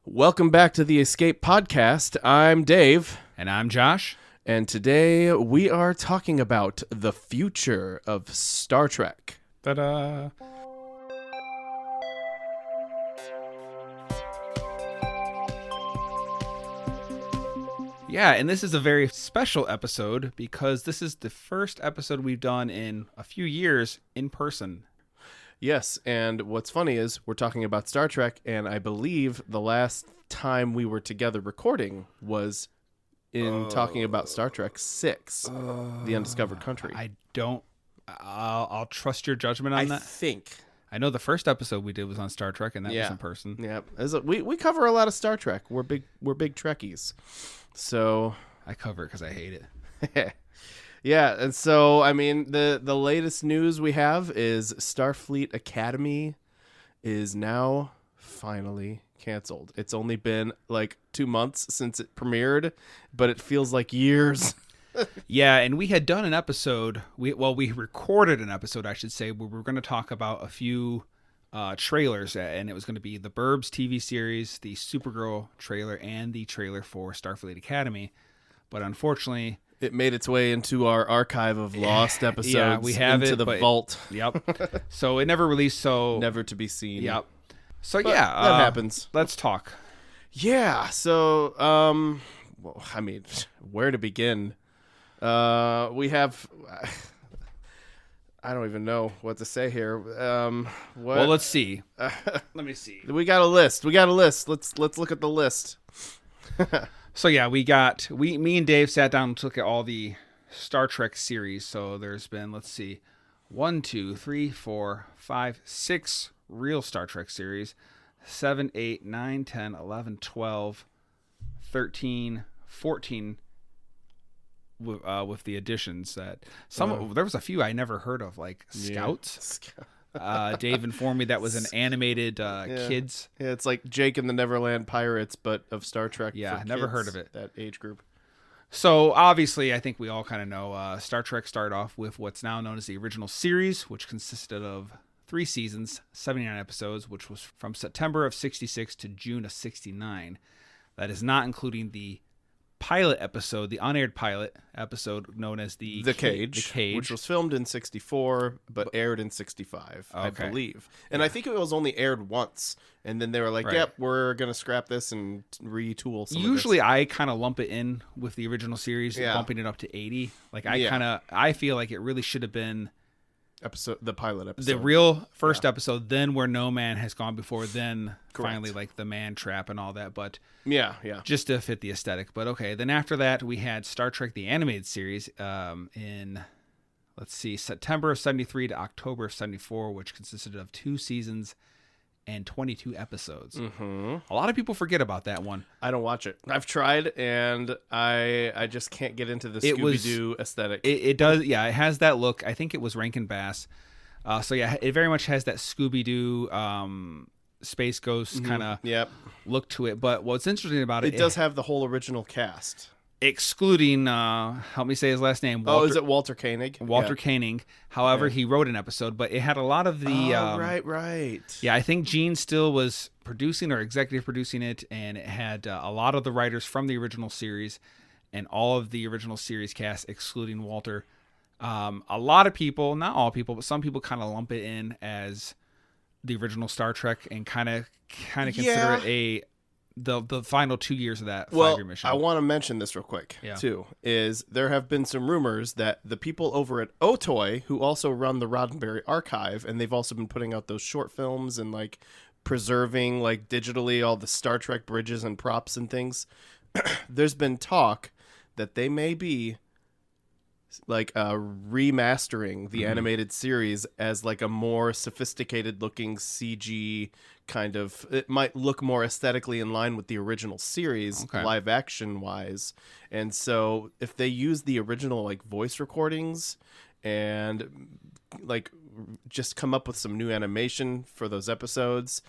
Welcome back to the Escape Podcast. I'm Dave. And I'm Josh. And today we are talking about the future of Star Trek. Ta-da! Yeah, and this is a very special episode because this is the first episode we've done in a few years in person. Yes, and what's funny is we're talking about Star Trek, and I believe the last time we were together recording was in talking about Star Trek 6, The Undiscovered Country. I'll trust your judgment on that. I think. I know the first episode we did was on Star Trek, and that was in person. Yeah, we cover a lot of Star Trek. We're big Trekkies, so I cover it because I hate it. Yeah, and so, I mean, the latest news we have is Starfleet Academy is now finally canceled. It's only been like 2 months since it premiered, but it feels like years. Yeah, and we had done an episode, we recorded an episode, I should say, where we were going to talk about a few trailers, and it was going to be the Burbs TV series, the Supergirl trailer, and the trailer for Starfleet Academy. But unfortunately, it made its way into our archive of lost episodes. Yeah, we have into the vault. Yep. So it never released. So never to be seen. Yep. So but yeah, that happens. Let's talk. Yeah. So, well, I mean, where to begin? We have. I don't even know what to say here. Well, let's see. Let me see. We got a list. Let's look at the list. So yeah, me and Dave sat down and took at all the Star Trek series. So there's been, let's see, 1, 2, 3, 4, 5, 6 real Star Trek series, 7, 8, 9, 10, 11, 12, 13, 14 with the additions that there was a few I never heard of, like Scouts. Dave informed me that was an animated kids. Yeah, it's like Jake and the Neverland Pirates, but of Star Trek. Yeah, never heard of it. That age group. So obviously, I think we all kind of know Star Trek started off with what's now known as the original series, which consisted of 3 seasons, 79 episodes, which was from September of 66 to June of 69. That is not including the pilot episode, the unaired pilot episode known as the Cage, which was filmed in 64 but aired in 65, I believe. And I think it was only aired once, and then they were like, right. Yep, we're going to scrap this and retool some Usually of this. I kind of lump it in with the original series, bumping it up to 80. Like I feel like it really should have been the pilot episode, the real first episode, then Where No Man Has Gone Before, then finally like the Man Trap and all that, but just to fit the aesthetic. But okay, then after that we had Star Trek the Animated Series in, let's see, September of 73 to October of 74, which consisted of 2 seasons and 22 episodes. Mm-hmm. A lot of people forget about that one. I don't watch it. I've tried, and I just can't get into the Scooby-Doo aesthetic. It does, yeah. It has that look. I think it was Rankin Bass. So yeah, it very much has that Scooby-Doo Space Ghost kind of look to it. But what's interesting about it, it does have the whole original cast. Excluding, help me say his last name. Is it Walter Koenig? Walter Koenig. However, he wrote an episode, but it had a lot of the... right. Yeah, I think Gene Still was producing or executive producing it, and it had a lot of the writers from the original series and all of the original series cast, excluding Walter. A lot of people, not all people, but some people kind of lump it in as the original Star Trek and kind of consider it the final 2 years of that 5-year mission. I want to mention this real quick, too, is there have been some rumors that the people over at Otoy, who also run the Roddenberry Archive, and they've also been putting out those short films and like preserving like digitally all the Star Trek bridges and props and things, there's been talk that they may be like remastering the animated series as like a more sophisticated looking CG kind of. It might look more aesthetically in line with the original series, live action wise. And so if they use the original like voice recordings and like just come up with some new animation for those episodes,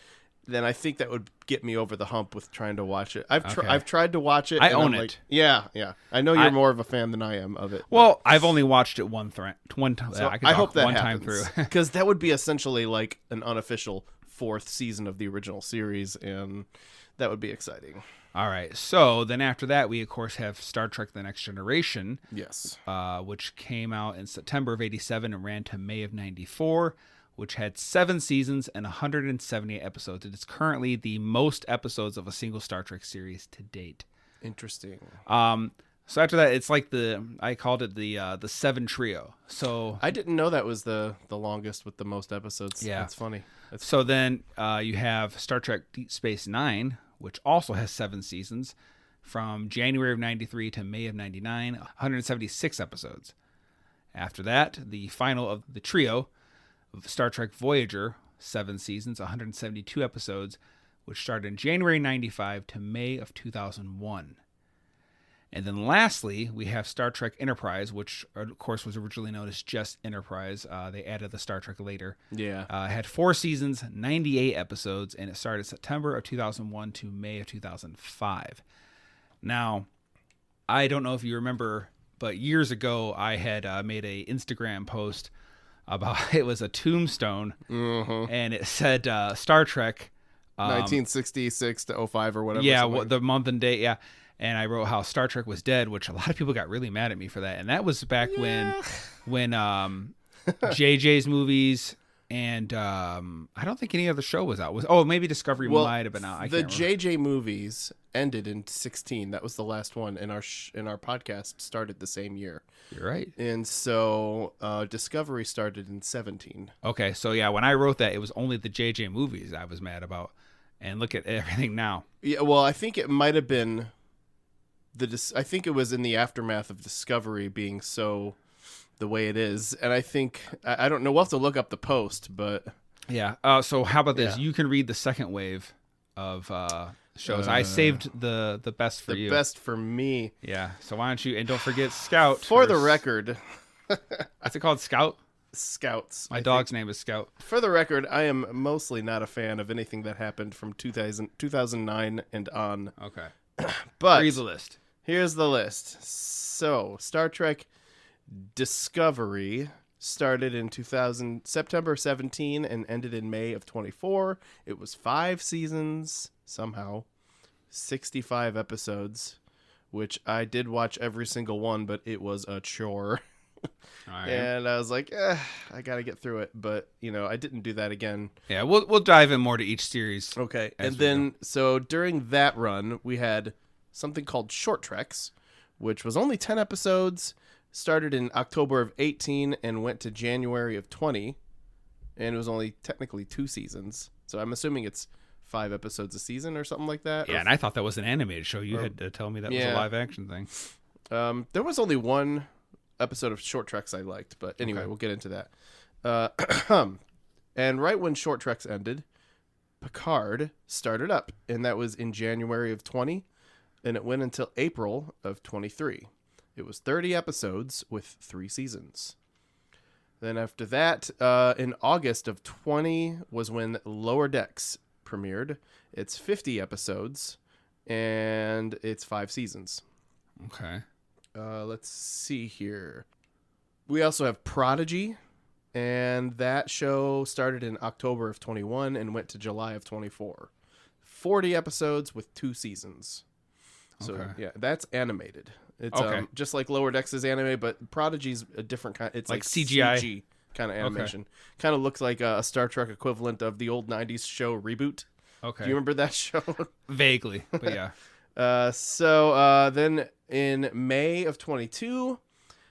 then I think that would get me over the hump with trying to watch it. I've tried to watch it. I own it. Like, yeah. I know you're more of a fan than I am of it. Well, I've only watched it one time. So I hope that one happens, time through, because that would be essentially like an unofficial 4th season of the original series, and That would be exciting. All right. So then after that, we, of course, have Star Trek The Next Generation. Yes. Which came out in September of 87 and ran to May of 94, which had 7 seasons and 178 episodes. It is currently the most episodes of a single Star Trek series to date. Interesting. So after that, it's like I called it the 7 trio. So I didn't know that was the longest with the most episodes. Yeah. That's funny. So then you have Star Trek Deep Space Nine, which also has 7 seasons, from January of 93 to May of 99, 176 episodes. After that, the final of the trio of Star Trek Voyager, 7 seasons, 172 episodes, which started in January 95 to May of 2001. And then lastly, we have Star Trek Enterprise, which, of course, was originally known as just Enterprise. They added the Star Trek later. Yeah. It had 4 seasons, 98 episodes, and it started September of 2001 to May of 2005. Now, I don't know if you remember, but years ago, I had made a Instagram post about, it was a tombstone, and it said Star Trek. 1966 to 05 or whatever. Yeah, the month and date, yeah. And I wrote how Star Trek was dead, which a lot of people got really mad at me for that. And that was back when JJ's movies and I don't think any other show was out. Maybe Discovery might have been out. The JJ movies ended in 16. That was the last one, and our podcast started the same year. You're right. And so Discovery started in 17. Okay, so yeah, when I wrote that, it was only the JJ movies I was mad about. And look at everything now. Yeah, well, I think it might have been I think it was in the aftermath of Discovery being so the way it is, and I think I don't know. We'll have to look up the post, but yeah. So how about this? Yeah. You can read the second wave of shows. I saved the best for you. The best for me. Yeah. So why don't you, and don't forget Scout. For the record, what's it called? Scout. Scouts. My dog's name is Scout. For the record, I am mostly not a fan of anything that happened from 2009 and on. Okay. But read the list. Here's the list. So, Star Trek Discovery started in September 17 and ended in May of 24. It was 5 seasons, somehow, 65 episodes, which I did watch every single one, but it was a chore. Right. And I was like, I got to get through it. But, I didn't do that again. Yeah, we'll dive in more to each series. Okay. And then, so during that run, we had something called Short Treks, which was only 10 episodes, started in October of 18 and went to January of 20. And it was only technically 2 seasons. So I'm assuming it's 5 episodes a season or something like that. Yeah, and I thought that was an animated show. You had to tell me that was a live action thing. There was only one episode of Short Treks I liked, but anyway, We'll get into that. And right when Short Treks ended, Picard started up, and that was in January of 20, and it went until April of 23. It was 30 episodes with 3 seasons. Then after that, in August of 20 was when Lower Decks premiered. It's 50 episodes, and it's 5 seasons. Okay. Let's see here. We also have Prodigy, and that show started in October of 21 and went to July of 24. 40 episodes with 2 seasons. So, yeah, that's animated. It's just like Lower Decks is animated, but Prodigy's a different kind. It's like CGI CG kind of animation. Kind of looks like a Star Trek equivalent of the old 90s show Reboot. Okay. Do you remember that show? Vaguely, but yeah. Then in May of 22,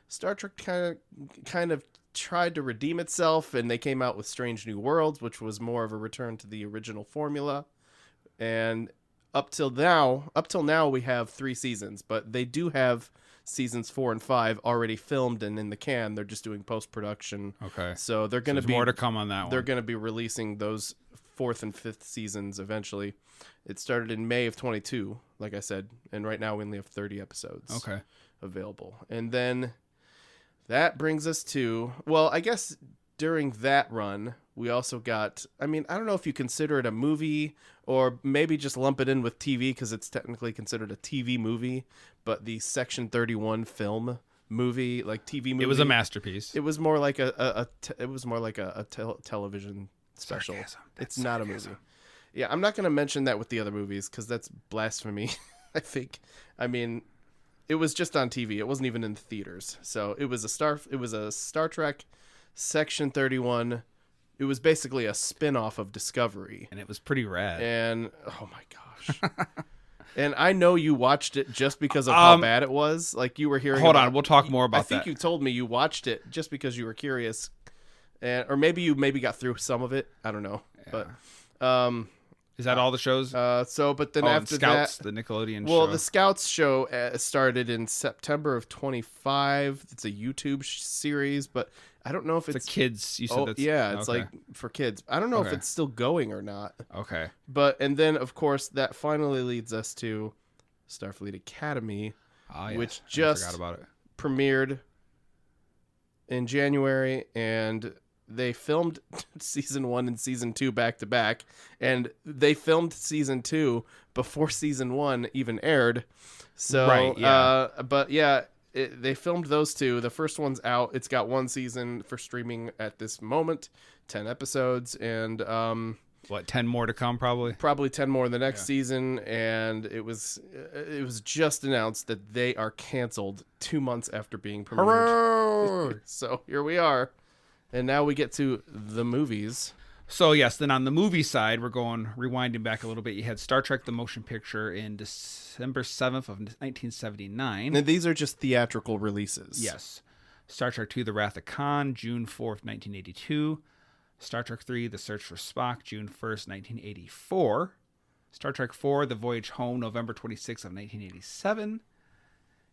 Star Trek kind of tried to redeem itself, and they came out with Strange New Worlds, which was more of a return to the original formula. And up till now, we have 3 seasons, but they do have seasons 4 and 5 already filmed and in the can. They're just doing post-production. Okay. So they're going to be more to come on that one. They're going to be releasing those 4th and 5th seasons eventually. It started in May of 22, like I said, and right now we only have 30 episodes available. And then that brings us to, well, I guess during that run, we also got, I don't know if you consider it a movie or maybe just lump it in with TV because it's technically considered a TV movie, but the Section 31 film movie, like TV movie. It was a masterpiece. It was more like a television special. Sarcasm. It's not a movie. Yeah, I'm not going to mention that with the other movies because that's blasphemy. I think. I mean, it was just on TV. It wasn't even in the theaters. So it was a Star Trek Section 31. It was basically a spin-off of Discovery. And it was pretty rad. And oh my gosh. And I know you watched it just because of how bad it was. Like you were hearing. Hold on, we'll talk more about that. I think you told me you watched it just because you were curious, or maybe you got through some of it. I don't know, yeah. But is that all the shows? But then after Scouts, that, the Nickelodeon show. Well, the Scouts show started in September of 25. It's a YouTube series, but I don't know if it's the kids. You said that's it's like for kids. I don't know if it's still going or not. Okay. And then of course that finally leads us to Starfleet Academy, which just premiered in January, and they filmed season 1 and season 2 back to back, and they filmed season 2 before season 1 even aired. So, right, yeah. They filmed those two. The first one's out. It's got 1 season for streaming at this moment, 10 episodes, and 10 more to come probably? Probably 10 more in the next season, and it was just announced that they are canceled 2 months after being premiered. So here we are. And now we get to the movies. So, yes, then on the movie side, we're rewinding back a little bit. You had Star Trek The Motion Picture in December 7th of 1979. And these are just theatrical releases. Yes. Star Trek II, The Wrath of Khan, June 4th, 1982. Star Trek III, The Search for Spock, June 1st, 1984. Star Trek IV, The Voyage Home, November 26th of 1987.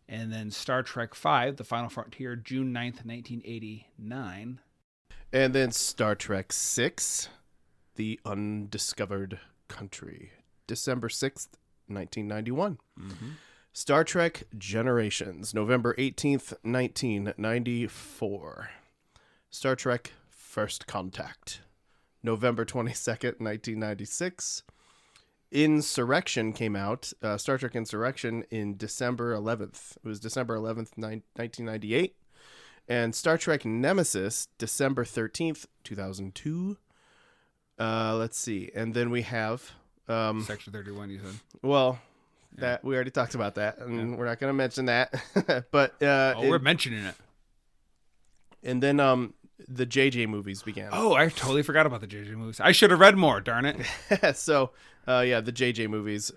And then Star Trek V, The Final Frontier, June 9th, 1989. And then Star Trek VI, The Undiscovered Country, December 6th, 1991. Mm-hmm. Star Trek Generations, November 18th, 1994. Star Trek First Contact, November 22nd, 1996. Insurrection came out, Star Trek Insurrection, in December 11th. It was December 11th, 1998. And Star Trek Nemesis, December 13th, 2002. Let's see. And then we have... Section 31, you said. Well, that we already talked about that, and we're not going to mention that. But we're mentioning it. And then the JJ movies began. Oh, I totally forgot about the JJ movies. I should have read more, darn it. So, the JJ movies.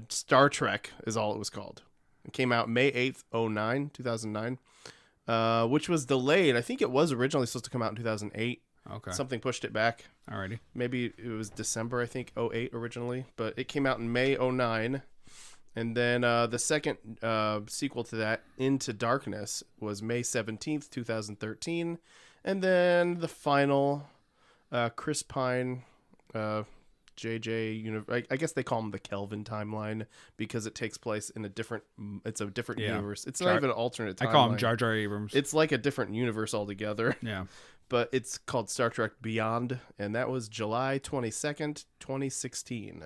Star Trek is all it was called. It came out May 8th, 2009. Which was delayed. I think it was originally supposed to come out in 2008. Okay. Something pushed it back. Alrighty. Maybe it was December, I think, 08 originally. But it came out in May 09. And then the second sequel to that, Into Darkness, was May 17th, 2013. And then the final, Chris Pine... JJ, I guess they call them the Kelvin timeline because it takes place in a different universe. It's not even an alternate timeline. I call him Jar Jar Abrams. It's like a different universe altogether. Yeah. But it's called Star Trek Beyond, and that was July 22nd, 2016.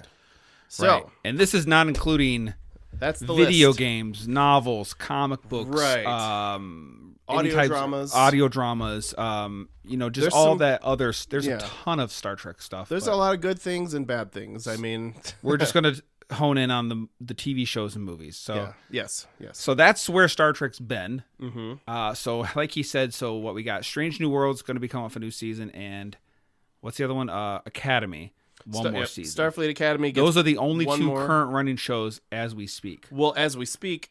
So, right. And this is not including that's the video list. Games, novels, comic books, right. Audio dramas, just there's all that other. There's a ton of Star Trek stuff. There's a lot of good things and bad things. I mean, we're just gonna hone in on the TV shows and movies. So yes. So that's where Star Trek's been. Mm-hmm. So like he said, so what we got? Strange New World's going to be coming off a new season, and what's the other one? Academy. One more season. Starfleet Academy. Those are the only two current running shows as we speak. Well, as we speak,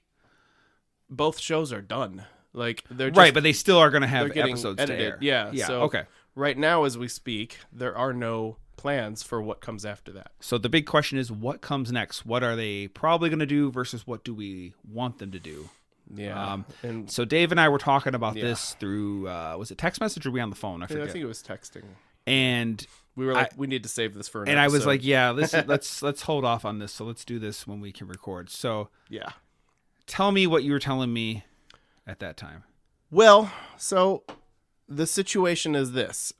both shows are done. Like they're just, right, but they still are going to have episodes edited. to air. Yeah. So okay. Right now, as we speak, there are no plans for what comes after that. So the big question is, what comes next? What are they probably going to do versus what do we want them to do? Yeah. And so Dave and I were talking about this through was it text message or were we on the phone? I forget. I think it was texting. And we were like, we need to save this for an episode. I was like, let's hold off on this. So let's do this when we can record. So tell me what you were telling me at that time. Well, so the situation is this.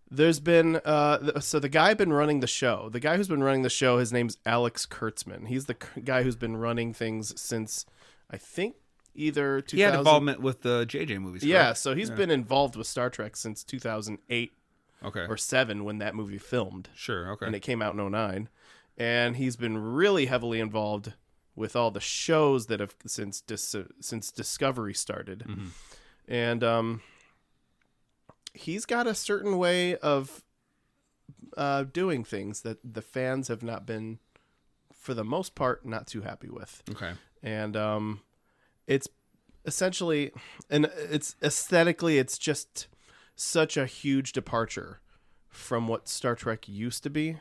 There's been so the guy been running the show. The guy who's been running the show, his name's Alex Kurtzman. He's the guy who's been running things since I think either 2000. He had involvement with the JJ movies. Correct? Yeah, so he's been involved with Star Trek since 2008. or 7 when that movie filmed. Sure, okay. And it came out in 2009. And he's been really heavily involved with all the shows that have since Discovery started. Mm-hmm. And he's got a certain way of doing things that the fans have not been, for the most part, not too happy with. Okay. And it's essentially, and it's aesthetically, it's just such a huge departure from what Star Trek used to be,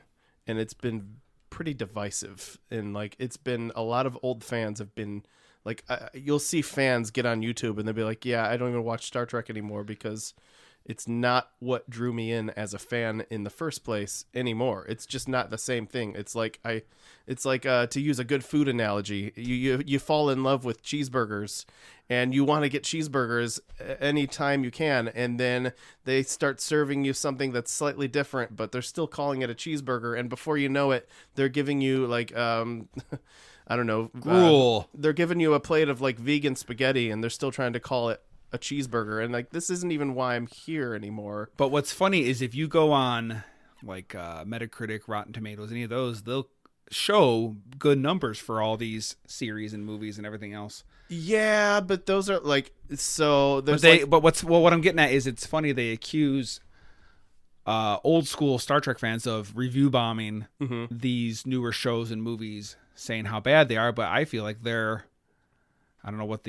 and it's been pretty divisive. And like, it's been, a lot of old fans have been like, you'll see fans get on YouTube and they'll be like, yeah, I don't even watch Star Trek anymore because it's not what drew me in as a fan in the first place anymore. It's just not the same thing. It's like to use a good food analogy, you fall in love with cheeseburgers and you want to get cheeseburgers anytime you can, and then they start serving you something that's slightly different, but they're still calling it a cheeseburger, and before you know it, they're giving you like I don't know, gruel. They're giving you a plate of like vegan spaghetti, and they're still trying to call it a cheeseburger, and like, this isn't even why I'm here anymore. But what's funny is if you go on like Metacritic, Rotten Tomatoes, any of those, they'll show good numbers for all these series and movies and everything else. Yeah, but those are like, so there's what I'm getting at is, it's funny they accuse old school Star Trek fans of review bombing these newer shows and movies, saying how bad they are, but I feel like they're, I don't know what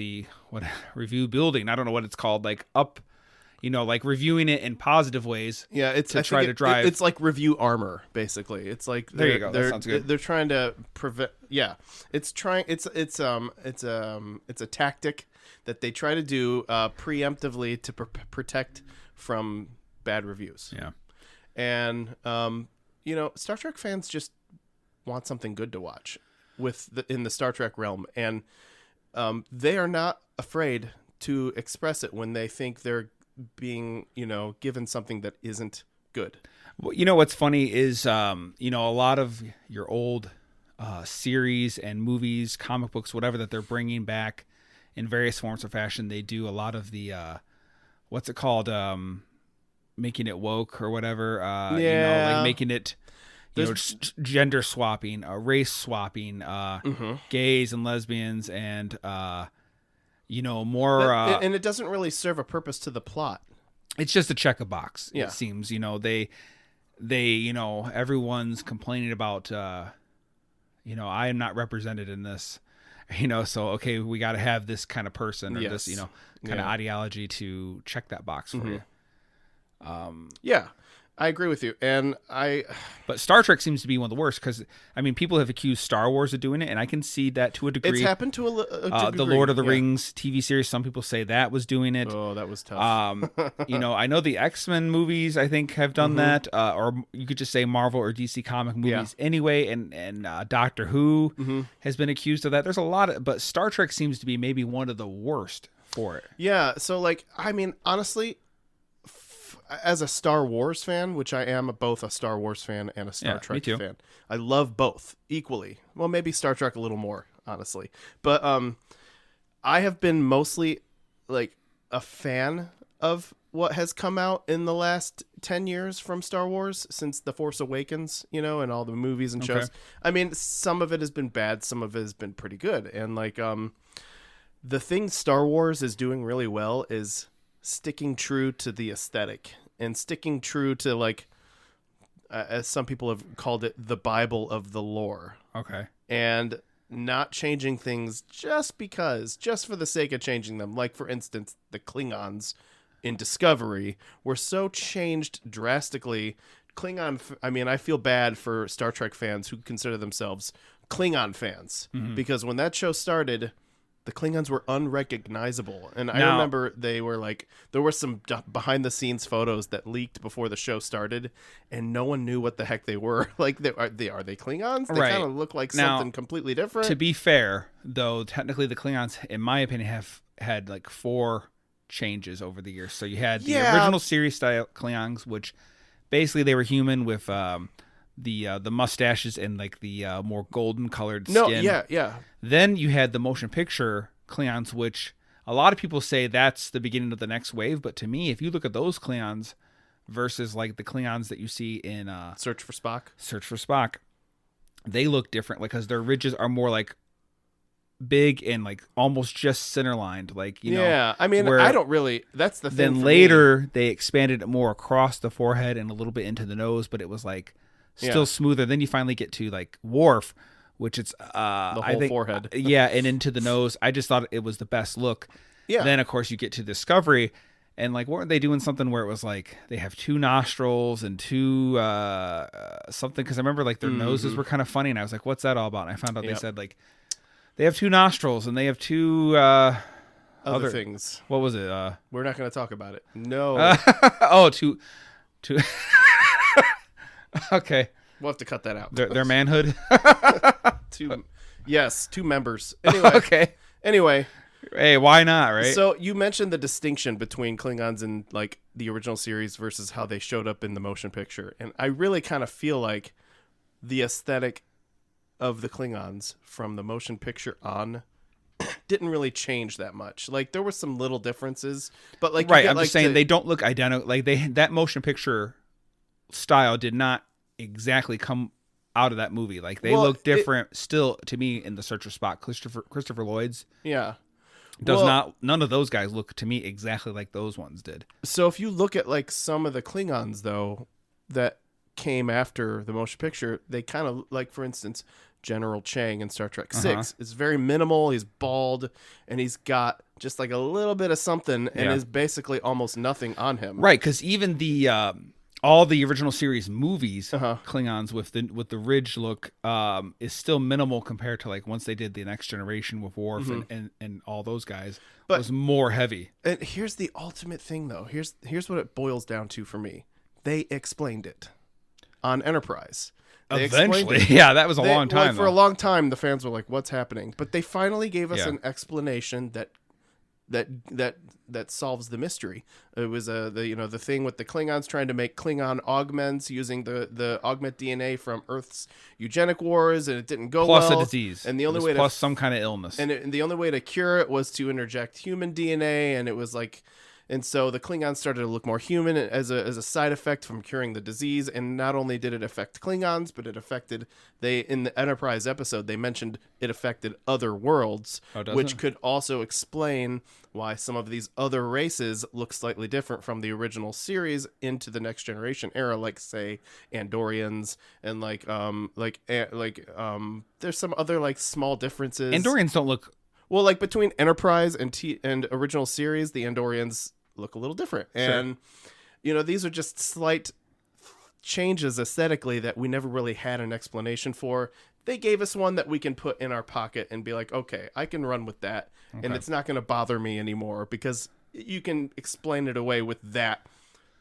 review building, I don't know what it's called, like up, like reviewing it in positive ways. Yeah, it's to try to drive. It's like review armor, basically. It's like, there you go. That sounds good. They're trying to prevent. Yeah, it's a tactic that they try to do preemptively to protect from bad reviews. Yeah, and Star Trek fans just want something good to watch in the Star Trek realm, and they are not afraid to express it when they think they're being, given something that isn't good. Well, what's funny is, a lot of your old series and movies, comic books, whatever, that they're bringing back in various forms or fashion, they do a lot of the, what's it called? Making it woke or whatever. Like making it, gender swapping, race swapping, gays and lesbians, and more. And it doesn't really serve a purpose to the plot. It's just to check a box. Yeah. It seems. They everyone's complaining about. I am not represented in this. So okay, we got to have this kind of person or this kind of ideology to check that box for you. Yeah. I agree with you, But Star Trek seems to be one of the worst, because people have accused Star Wars of doing it, and I can see that to a degree. It's happened to a degree. The Lord of the Rings TV series, some people say that was doing it. Oh, that was tough. I know the X-Men movies, I think, have done that, or you could just say Marvel or DC comic movies anyway, and Doctor Who has been accused of that. There's a lot but Star Trek seems to be maybe one of the worst for it. Yeah, so honestly, as a Star Wars fan, which I am both a Star Wars fan and a Star Trek fan, I love both equally. Well, maybe Star Trek a little more, honestly. But I have been mostly like a fan of what has come out in the last 10 years from Star Wars since The Force Awakens, and all the movies and shows. Some of it has been bad, some of it has been pretty good. And the thing Star Wars is doing really well is sticking true to the aesthetic and sticking true to as some people have called it, the Bible of the lore. Okay. And not changing things just for the sake of changing them. Like, for instance, the Klingons in Discovery were so changed drastically. I feel bad for Star Trek fans who consider themselves Klingon fans, because when that show started, the Klingons were unrecognizable. And I remember there were some behind the scenes photos that leaked before the show started, and no one knew what the heck they were. Like, are they Klingons? They kind of look like something completely different. To be fair, though, technically the Klingons, in my opinion, have had 4 changes over the years. So you had the original series style Klingons, which basically they were human with the mustaches and the more golden colored skin. Yeah. Then you had the motion picture Klingons, which a lot of people say that's the beginning of the next wave. But to me, if you look at those Klingons versus like the Klingons that you see in Search for Spock. They look different, like because their ridges are more like big and like almost just center lined, like you know. Yeah, I mean, I don't really. That's the thing. Then later they expanded it more across the forehead and a little bit into the nose, but it was like still smoother. Then you finally get to like Worf, which it's the whole forehead. Yeah, and into the nose. I just thought it was the best look. Yeah. Then of course you get to Discovery, and like weren't they doing something where it was like they have 2 nostrils and 2 something? Because I remember like their noses were kind of funny, and I was like, "What's that all about?" And I found out they said like they have 2 nostrils and they have 2 other things. What was it? We're not going to talk about it. No. Two. Okay. We'll have to cut that out. Their manhood. 2 members. Anyway. Okay. Anyway. Hey, why not, right? So you mentioned the distinction between Klingons in like the original series versus how they showed up in the motion picture. And I really kind of feel like the aesthetic of the Klingons from the motion picture on didn't really change that much. Like there were some little differences, but like right, I'm just saying they don't look identical. Like that motion picture style did not exactly come out of that movie. Like they look different still to me in the Search for Spock. Christopher Lloyd's. Yeah. None of those guys look to me exactly like those ones did. So if you look at like some of the Klingons though that came after the motion picture, they kind of like, for instance, General Chang in Star Trek 6 is very minimal. He's bald and he's got just like a little bit of something and is basically almost nothing on him. Right, because even the all the original series movies, Klingons with the ridge look is still minimal compared to like once they did the Next Generation with Worf and all those guys. But it was more heavy. And here's the ultimate thing though. Here's what it boils down to for me. They explained it on Enterprise. Eventually, yeah, that was a long time. For a long time, the fans were like, "What's happening?" But they finally gave us an explanation that solves the mystery. It was the thing with the Klingons trying to make Klingon augments using the augment DNA from Earth's eugenic wars, and it didn't go plus well. A disease, and the only way plus some kind of illness, and the only way to cure it was to interject human DNA, and it was like. And so the Klingons started to look more human as a side effect from curing the disease. And not only did it affect Klingons, but it affected in the Enterprise episode, they mentioned it affected other worlds, which could also explain why some of these other races look slightly different from the original series into the Next Generation era, like say Andorians and there's some other like small differences. Andorians don't look. Well, like between Enterprise and original series, the Andorians look a little different. And, these are just slight changes aesthetically that we never really had an explanation for. They gave us one that we can put in our pocket and be like, okay, I can run with that. Okay. And it's not going to bother me anymore because you can explain it away with that.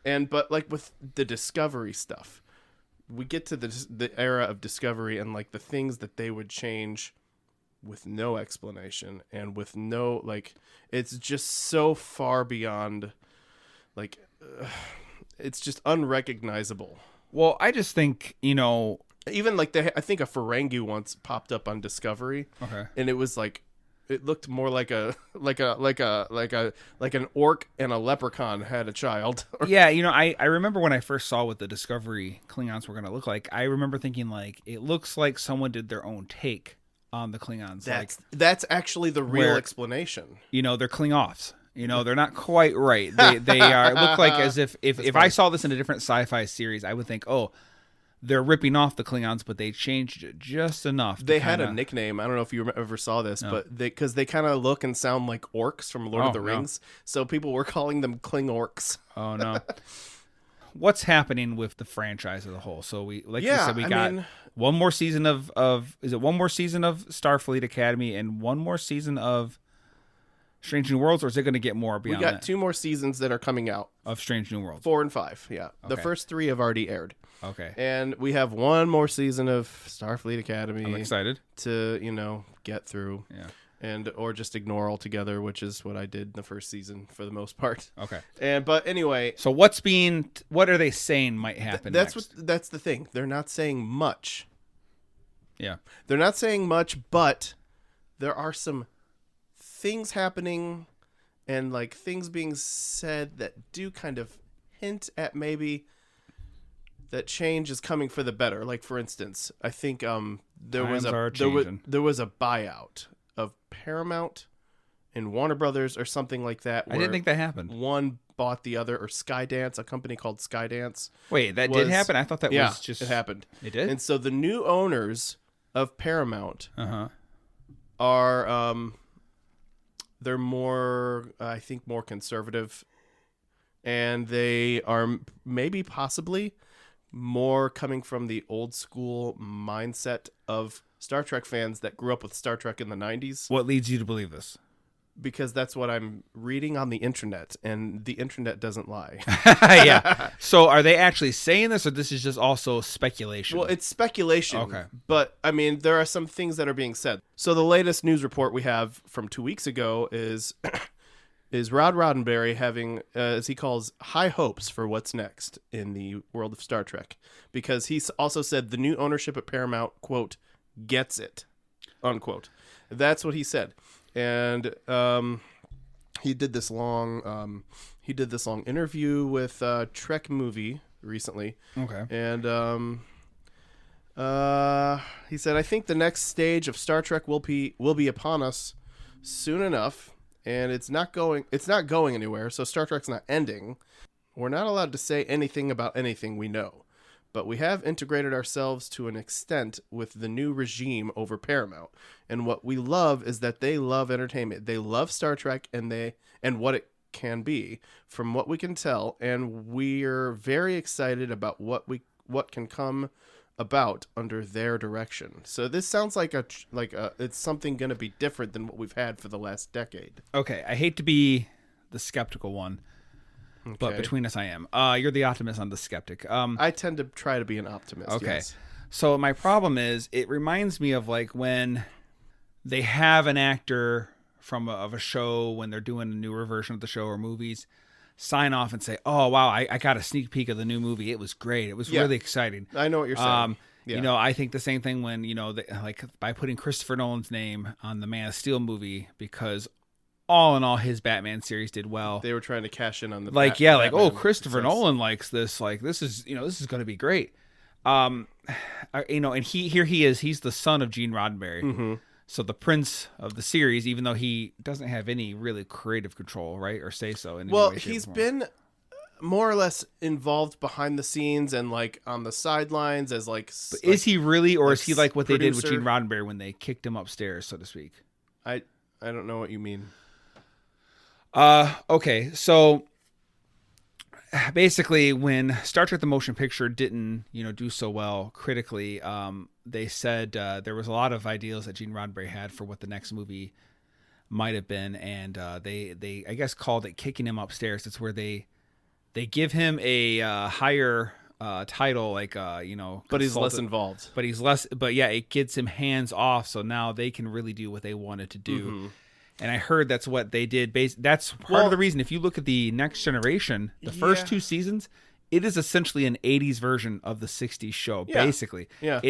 But like with the Discovery stuff, we get to the era of Discovery and like the things that they would change with no explanation and with no it's just so far beyond it's just unrecognizable. Well, I just think even like I think a Ferengi once popped up on Discovery, and it was like it looked more like an orc and a leprechaun had a child. Yeah, I remember when I first saw what the Discovery Klingons were going to look like. I remember thinking like it looks like someone did their own take on the Klingons. That's actually the real explanation. They're Klingoffs. They're not quite right. They are look like as if I saw this in a different sci-fi series, I would think, oh, they're ripping off the Klingons, but they changed it just enough. They had a nickname. I don't know if you ever saw this, but because they kind of look and sound like orcs from Lord of the Rings, so people were calling them Klingorcs. Oh no. What's happening with the franchise as a whole? So we you said, we got one more season of is it one more season of Starfleet Academy and one more season of Strange New Worlds, or is it going to get more beyond that? We got 2 more seasons that are coming out of Strange New Worlds. 4 and 5, yeah. Okay. The first 3 have already aired. Okay. And we have one more season of Starfleet Academy. I'm excited to get through. Yeah. Or just ignore altogether, which is what I did in the first season for the most part. Okay. But anyway, so what are they saying might happen? That's the thing. They're not saying much. Yeah. They're not saying much, but there are some things happening and like things being said that do kind of hint at maybe that change is coming for the better. Like, for instance, I think there was a buyout of Paramount and Warner Brothers or something like that. I didn't think that happened. One bought the other, or Skydance, a company called Skydance. Wait, that did happen? I thought that was just... it happened. It did? And so the new owners of Paramount are, they're more, I think, more conservative. And they are maybe possibly more coming from the old school mindset of Star Trek fans that grew up with Star Trek in the 90s. What leads you to believe this? Because that's what I'm reading on the internet, and the internet doesn't lie. Yeah. So are they actually saying this, or this is just also speculation? Well, it's speculation. Okay. But, I mean, there are some things that are being said. So the latest news report we have from 2 weeks ago is Rod Roddenberry having, as he calls, high hopes for what's next in the world of Star Trek. Because he's also said the new ownership at Paramount, quote, gets it, unquote. That's what he said. And he did this long interview with Trek Movie recently. Okay. And he said, I think the next stage of Star Trek will be upon us soon enough, and it's not going anywhere. So Star Trek's not ending. We're not allowed to say anything about anything we know. But we have integrated ourselves to an extent with the new regime over Paramount. And what we love is that they love entertainment. They love Star Trek and what it can be, from what we can tell. And we're very excited about what can come about under their direction. So this sounds like it's something going to be different than what we've had for the last decade. Okay, I hate to be the skeptical one. Okay. But between us, I am. You're the optimist, I'm the skeptic. I tend to try to be an optimist. Okay. Yes. So my problem is, it reminds me of like when they have an actor of a show, when they're doing a newer version of the show or movies, sign off and say, "Oh wow, I got a sneak peek of the new movie. It was great. It was really exciting." I know what you're saying. I think the same thing when like by putting Christopher Nolan's name on the Man of Steel movie, because all in all, his Batman series did well. They were trying to cash in on the Batman Christopher Nolan likes this. Like, this is going to be great. And he is. He's the son of Gene Roddenberry, so the prince of the series. Even though he doesn't have any really creative control, right, or say so. He's been more or less involved behind the scenes and like on the sidelines as like. But is he really, or is he like what producer? They did with Gene Roddenberry when they kicked him upstairs, so to speak? I don't know what you mean. Okay, so basically when Star Trek the Motion Picture didn't, do so well critically, they said there was a lot of ideals that Gene Roddenberry had for what the next movie might have been, and they I guess called it kicking him upstairs. It's where they give him a higher title, like but he's less involved. But it gets him hands off, so now they can really do what they wanted to do. Mm-hmm. And I heard that's what they did. That's part of the reason. If you look at the Next Generation, the first 2 seasons, it is essentially an 80s version of the 60s show, basically. Yeah.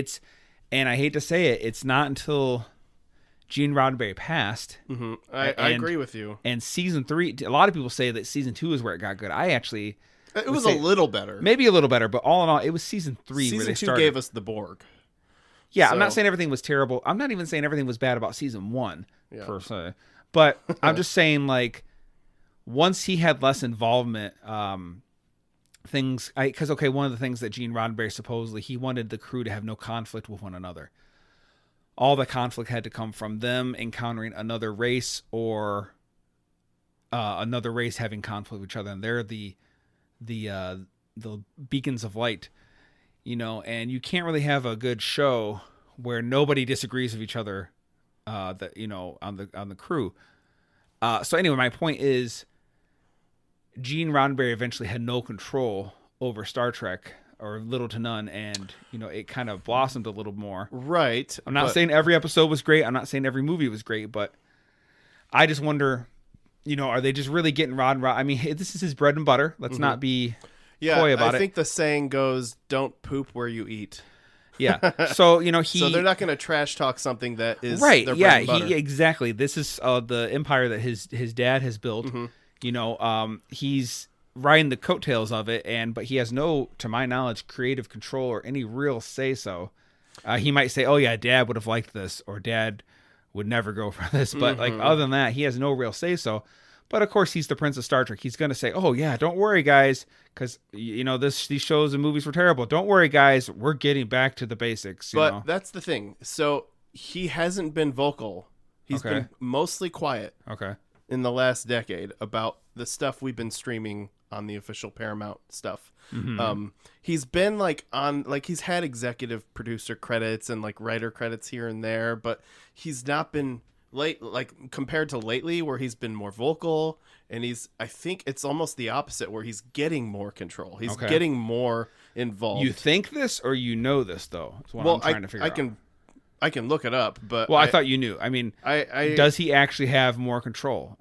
And I hate to say it, it's not until Gene Roddenberry passed. Mm-hmm. I agree with you. And season 3, a lot of people say that season 2 is where it got good. I actually... It was a little better. Maybe a little better, but all in all, it was season 3 where they started. Season 2 gave us the Borg. Yeah, so. I'm not saying everything was terrible. I'm not even saying everything was bad about season 1, per se. But I'm just saying, like, once he had less involvement, one of the things that Gene Roddenberry supposedly, he wanted the crew to have no conflict with one another. All the conflict had to come from them encountering another race or another race having conflict with each other, and they're the beacons of light, and you can't really have a good show where nobody disagrees with each other. On the crew. So anyway, my point is, Gene Roddenberry eventually had no control over Star Trek, or little to none, and it kind of blossomed a little more. Right. I'm not saying every episode was great. I'm not saying every movie was great, but I just wonder, are they just really getting Rod? I mean, this is his bread and butter. Let's not be coy about it. I think the saying goes, "Don't poop where you eat." Yeah. So, so they're not going to trash talk something that is right. Their bread and butter. Exactly. This is the empire that his dad has built. Mm-hmm. He's riding the coattails of it, but he has no, to my knowledge, creative control or any real say-so. He might say, oh yeah, Dad would have liked this, or Dad would never go for this. But like other than that, he has no real say-so. But of course, he's the Prince of Star Trek. He's going to say, oh yeah, don't worry, guys, because these shows and movies were terrible. Don't worry, guys, we're getting back to the basics. But that's the thing. So he hasn't been vocal. He's been mostly quiet. Okay. In the last decade about the stuff we've been streaming on the official Paramount stuff. He's been he's had executive producer credits and like writer credits here and there, but he's not been compared to lately where he's been more vocal, and I think it's almost the opposite where he's getting more control. He's getting more involved. You think this or this though? That's what I'm trying to figure out. I can look it up, but I thought you knew. I mean, does he actually have more control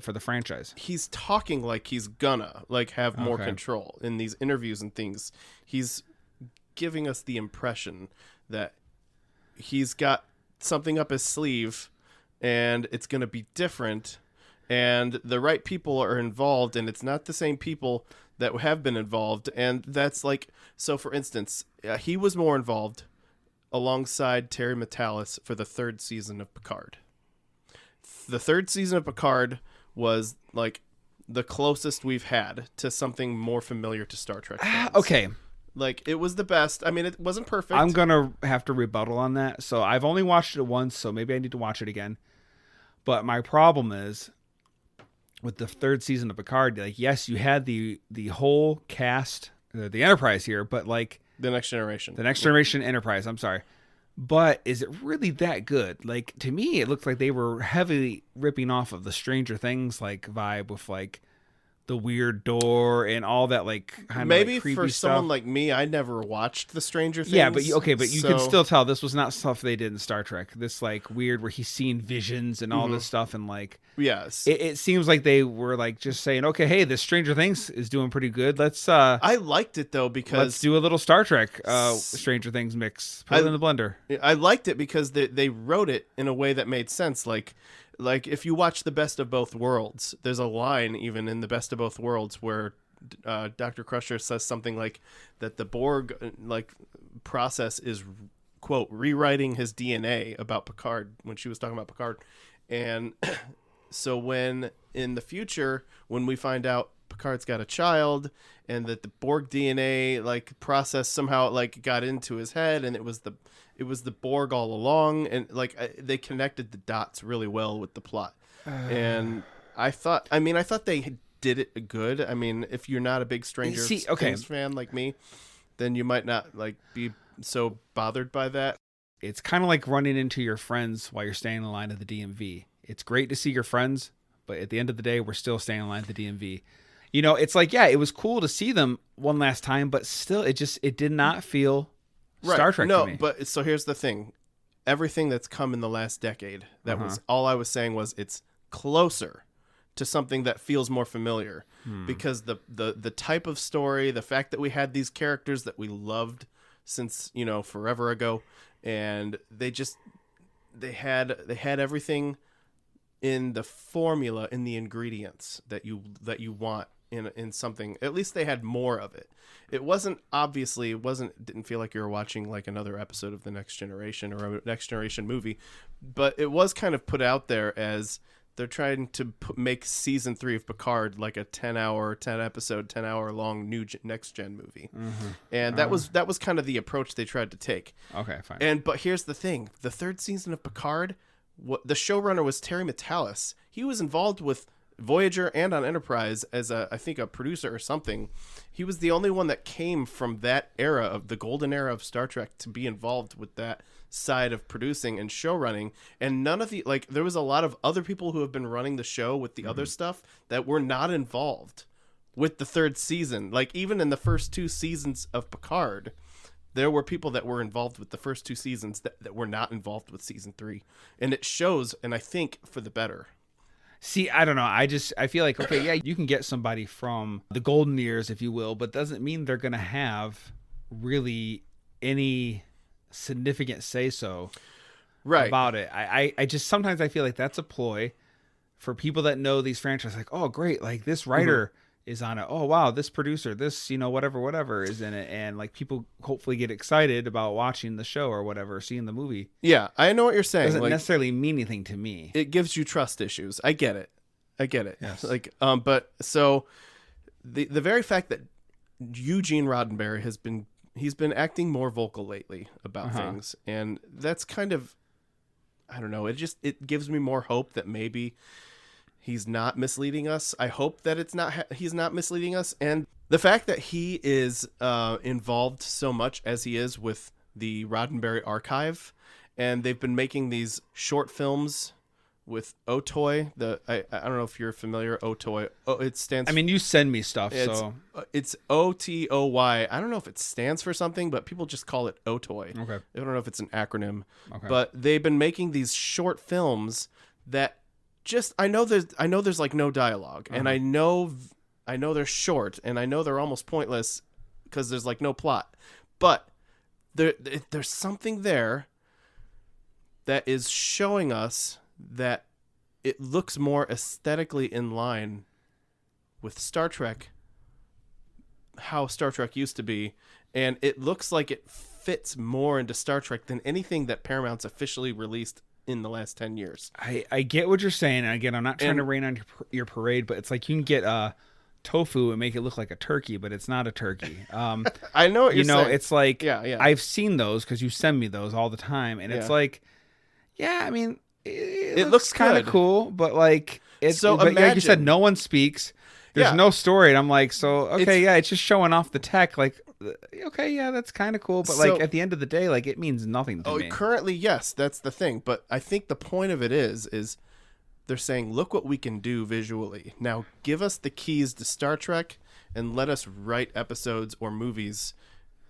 for the franchise? He's talking like he's gonna have more control in these interviews and things. He's giving us the impression that he's got something up his sleeve, and it's gonna be different, and the right people are involved, and it's not the same people that have been involved, and that's so. For instance, he was more involved alongside Terry Matalas for the 3rd season of Picard. The 3rd season of Picard was the closest we've had to something more familiar to Star Trek fans. Okay. It was the best. I mean, it wasn't perfect. I'm going to have to rebuttal on that. So I've only watched it once, so maybe I need to watch it again. But my problem is with the 3rd season of Picard, yes, you had the whole cast, the Enterprise here, but The Next Generation. The Next Generation Enterprise, I'm sorry. But is it really that good? To me, it looks like they were heavily ripping off of the Stranger Things vibe with the weird door and all that kind maybe of creepy for stuff. Someone like me, I never watched the Stranger Things. Yeah, but you can still tell this was not stuff they did in Star Trek. This weird where he's seeing visions and all this stuff, and yes, it seems like they were just saying, okay, hey, this Stranger Things is doing pretty good. Let's I liked it though because let's do a little Star Trek Stranger Things mix. Put it in the blender. I liked it because they wrote it in a way that made sense. Like if you watch The Best of Both Worlds, there's a line even in The Best of Both Worlds where Dr. Crusher says something that the Borg process is, quote, rewriting his DNA about Picard when she was talking about Picard. And so when in the future, when we find out Picard's got a child and that the Borg DNA process somehow got into his head, and it was the Borg all along, and they connected the dots really well with the plot. And I thought they did it good. I mean, if you're not a big Stranger Things fan like me, then you might not be so bothered by that. It's kind of like running into your friends while you're staying in line at the DMV. It's great to see your friends, but at the end of the day, we're still staying in line at the DMV. It's it was cool to see them one last time, but still, it did not feel Star Trek to me. No, but so here's the thing. Everything that's come in the last decade, that was all I was saying was it's closer to something that feels more familiar. Because the type of story, the fact that we had these characters that we loved since, forever ago, and they had everything in the formula, in the ingredients that you want in something. At least they had more of it. It didn't feel like you were watching another episode of The Next Generation or a Next Generation movie, but it was kind of put out there as they're trying to make season 3 of Picard a 10 episode, 10 hour long new Next Gen movie. And that was kind of the approach they tried to take. Okay, fine. But here's the thing. The 3rd season of Picard, the showrunner was Terry Matalas. He was involved with Voyager and on Enterprise as I think a producer or something. He was the only one that came from that era of the golden era of Star Trek to be involved with that side of producing and show running. And none of the there was a lot of other people who have been running the show with the other stuff that were not involved with the 3rd season. Even in the first 2 seasons of Picard, there were people that were involved with the first 2 seasons that were not involved with season 3. And it shows, and I think for the better. See, I don't know. I feel okay, yeah, you can get somebody from the golden years, if you will, but doesn't mean they're going to have really any significant say-so about it. I just sometimes I feel that's a ploy for people that know these franchises. Oh, great. This writer is on it. Oh wow, this producer, this whatever is in it, and like people hopefully get excited about watching the show or whatever, seeing the movie. Yeah, I know what you're saying. Doesn't necessarily mean anything to me. It gives you trust issues. I get it. Yes. But so the very fact that Eugene Roddenberry he's been acting more vocal lately about things, and that's kind of, I don't know. It gives me more hope that maybe he's not misleading us. I hope that he's not misleading us. And the fact that he is involved so much as he is with the Roddenberry archive, and they've been making these short films with Otoy. I don't know if you're familiar. Otoy. Oh, it stands. I mean, you send me stuff, so it's OTOY. I don't know if it stands for something, but people just call it Otoy. Okay. I don't know if it's an acronym. Okay. But they've been making these short films that I know there's like no dialogue, and I know they're short, and I know they're almost pointless because there's like no plot, but there's something there that is showing us that it looks more aesthetically in line with Star Trek, how Star Trek used to be, and it looks like it fits more into Star Trek than anything that Paramount's officially released in the last 10 years. I get what you're saying. And again, I'm not trying to rain on your parade, but it's like you can get tofu and make it look like a turkey, but it's not a turkey. I know what you're saying. It's like, yeah. I've seen those because you send me those all the time, and it's like, I mean, it looks kind of cool, but like, like you said, no one speaks. There's no story, and I'm like, so okay, it's just showing off the tech. Like, okay, that's kind of cool, but like at the end of the day, like it means nothing to me. Currently, yes, that's the thing. But I think the point of it is they're saying, look what we can do visually. Now give us the keys to Star Trek and let us write episodes or movies.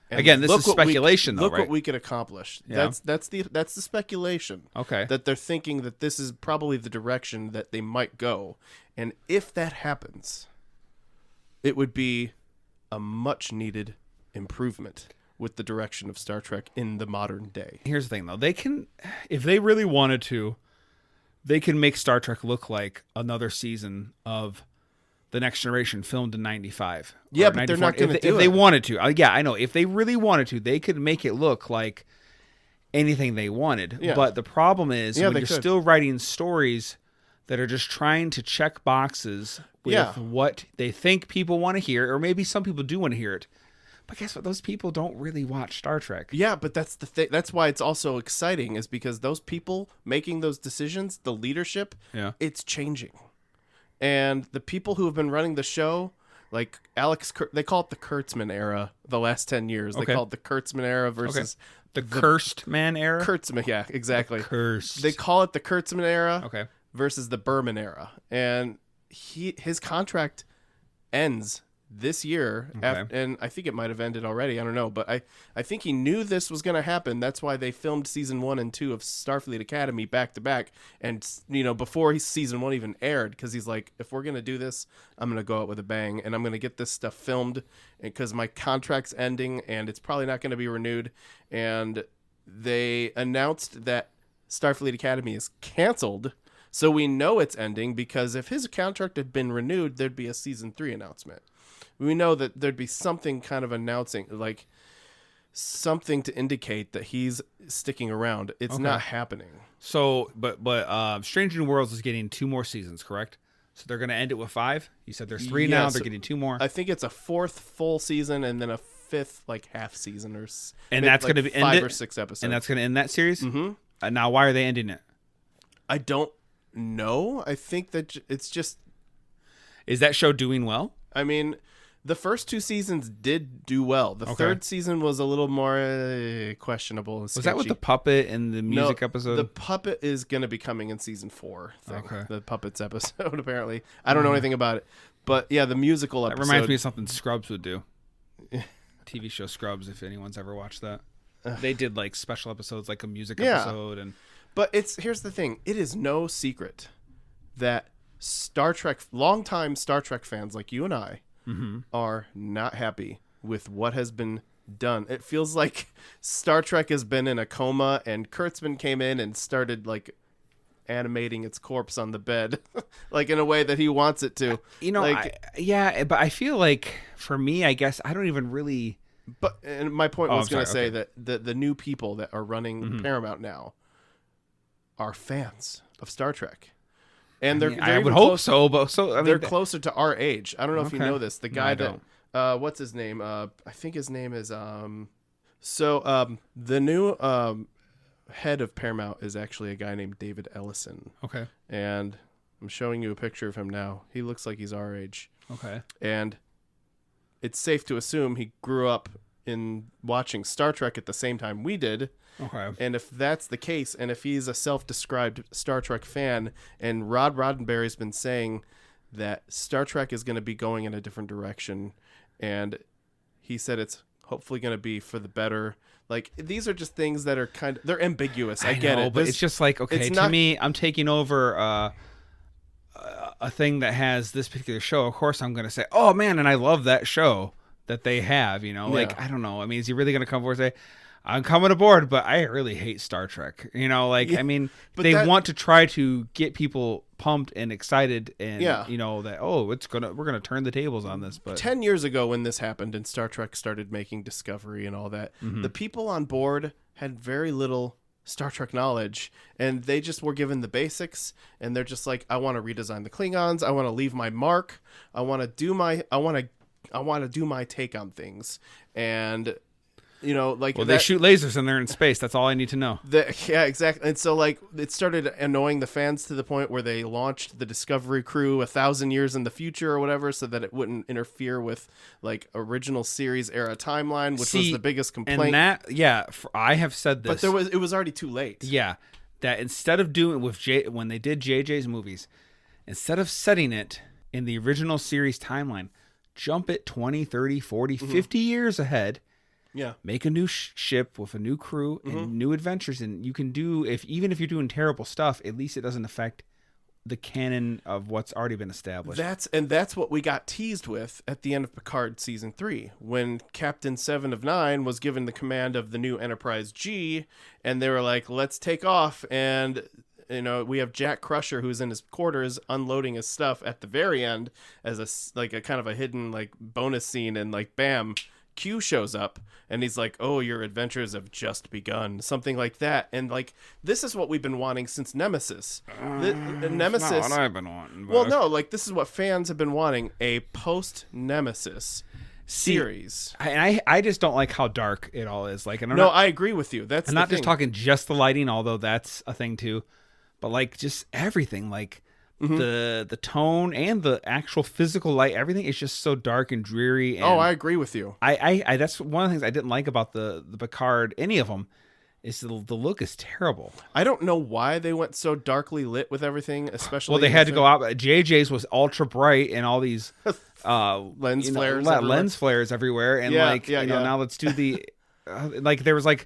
And again, this is speculation, though, look right? what we could accomplish. Yeah. That's the speculation. Okay. That they're thinking that this is probably the direction that they might go. And if that happens, it would be a much needed improvement with the direction of Star Trek in the modern day. Here's the thing, though. They can, if they really wanted to, they can make Star Trek look like another season of The Next Generation filmed in 95. Yeah, but they're not going to do it. If they wanted to. I know. If they really wanted to, they could make it look like anything they wanted. Yeah. But the problem is when you're could. still writing stories that are just trying to check boxes with what they think people want to hear, or maybe some people do want to hear it. But guess what? Those people don't really watch Star Trek. Yeah, but that's the thing. That's why it's also exciting, is because those people making those decisions, the leadership, it's changing. And the people who have been running the show, like they call it the Kurtzman era, the last 10 years. Okay. They call it the Kurtzman era versus the cursed man era? Kurtzman, yeah, exactly. Cursed. They call it the Kurtzman era versus the Berman era. And his contract ends this year, and I think it might have ended already. I don't know, but I think he knew this was going to happen. That's why they filmed season 1 and 2 of Starfleet Academy back to back, and before season 1 even aired, because he's like, if we're going to do this, I'm going to go out with a bang, and I'm going to get this stuff filmed, because my contract's ending, and it's probably not going to be renewed. And they announced that Starfleet Academy is canceled, so we know it's ending, because if his contract had been renewed, there'd be a season 3 announcement. We know that there'd be something kind of announcing, like something to indicate that he's sticking around. It's not happening. So, but Strange New Worlds is getting 2 more seasons, correct? So they're going to end it with 5? You said there's 3 now. They're getting 2 more. I think it's a 4th full season and then a 5th like half season, and that's going to be 5 or 6 episodes. And that's going to end that series? Mm-hmm. Now, why are they ending it? I don't know. I think that it's just... Is that show doing well? I mean... The first 2 seasons did do well. The 3rd season was a little more questionable. Was that with the puppet and the music episode? The puppet is going to be coming in season 4. The puppets episode, apparently. I don't know anything about it. But yeah, the musical episode. That reminds me of something Scrubs would do. TV show Scrubs, if anyone's ever watched that. They did like special episodes, like a music episode. But here's the thing. It is no secret that longtime Star Trek fans like you and I, are not happy with what has been done. It feels like Star Trek has been in a coma, and Kurtzman came in and started like animating its corpse on the bed, like in a way that he wants it to. But I feel like for me, I guess I don't even really. But and my point was going to say that the new people that are running Paramount now are fans of Star Trek. And I would hope so, but they're closer to our age. I don't know if you know this. The guy what's his name? I think his name is the new head of Paramount is actually a guy named David Ellison. Okay. And I'm showing you a picture of him now. He looks like he's our age. Okay. And it's safe to assume he grew up in watching Star Trek at the same time we did. Okay. And if that's the case, and if he's a self-described Star Trek fan, and Rod Roddenberry's been saying that Star Trek is going to be going in a different direction, and he said it's hopefully going to be for the better. Like, these are just things that are they're ambiguous. I get it. But it's just like, okay, to me, I'm taking over a thing that has this particular show. Of course, I'm going to say, oh, man, and I love that show that they have, Like, I don't know. I mean, is he really going to come forward and say, I'm coming aboard, but I really hate Star Trek. I mean, they want to try to get people pumped and excited, and that we're gonna turn the tables on this. But 10 years ago, when this happened and Star Trek started making Discovery and all that, the people on board had very little Star Trek knowledge, and they just were given the basics, and they're just like, I want to redesign the Klingons, I want to leave my mark, I want to do my take on things, and. They shoot lasers and they're in space. That's all I need to know. Yeah, exactly. And so, it started annoying the fans to the point where they launched the Discovery crew 1,000 years in the future or whatever, so that it wouldn't interfere with original series era timeline, which was the biggest complaint. And I have said this, but it was already too late. Yeah, that instead of doing when they did JJ's movies, instead of setting it in the original series timeline, jump it 20, 30, 40, 50 years ahead. Yeah, make a new ship with a new crew and new adventures, and you can do even if you're doing terrible stuff, at least it doesn't affect the canon of what's already been established. That's what we got teased with at the end of Picard season 3, when Captain 7 of 9 was given the command of the new Enterprise G, and they were like, "Let's take off," and we have Jack Crusher, who's in his quarters unloading his stuff at the very end as a kind of a hidden bonus scene, and bam. Q shows up and he's like, "Oh, your adventures have just begun," something like that. And this is what we've been wanting since Nemesis. Nemesis. Not what I've been wanting. Well, no, this is what fans have been wanting: a post Nemesis series. I just don't like how dark it all is. I agree with you. I'm not just talking just the lighting, although that's a thing too, but just everything. The tone and the actual physical light, everything is just so dark and dreary. And I agree with you. I that's one of the things I didn't like about the Picard, any of them, is the look is terrible. I don't know why they went so darkly lit with everything, especially. Well, they had to go out. JJ's was ultra bright and all these lens flares, lens flares everywhere, and now let's do the. There was a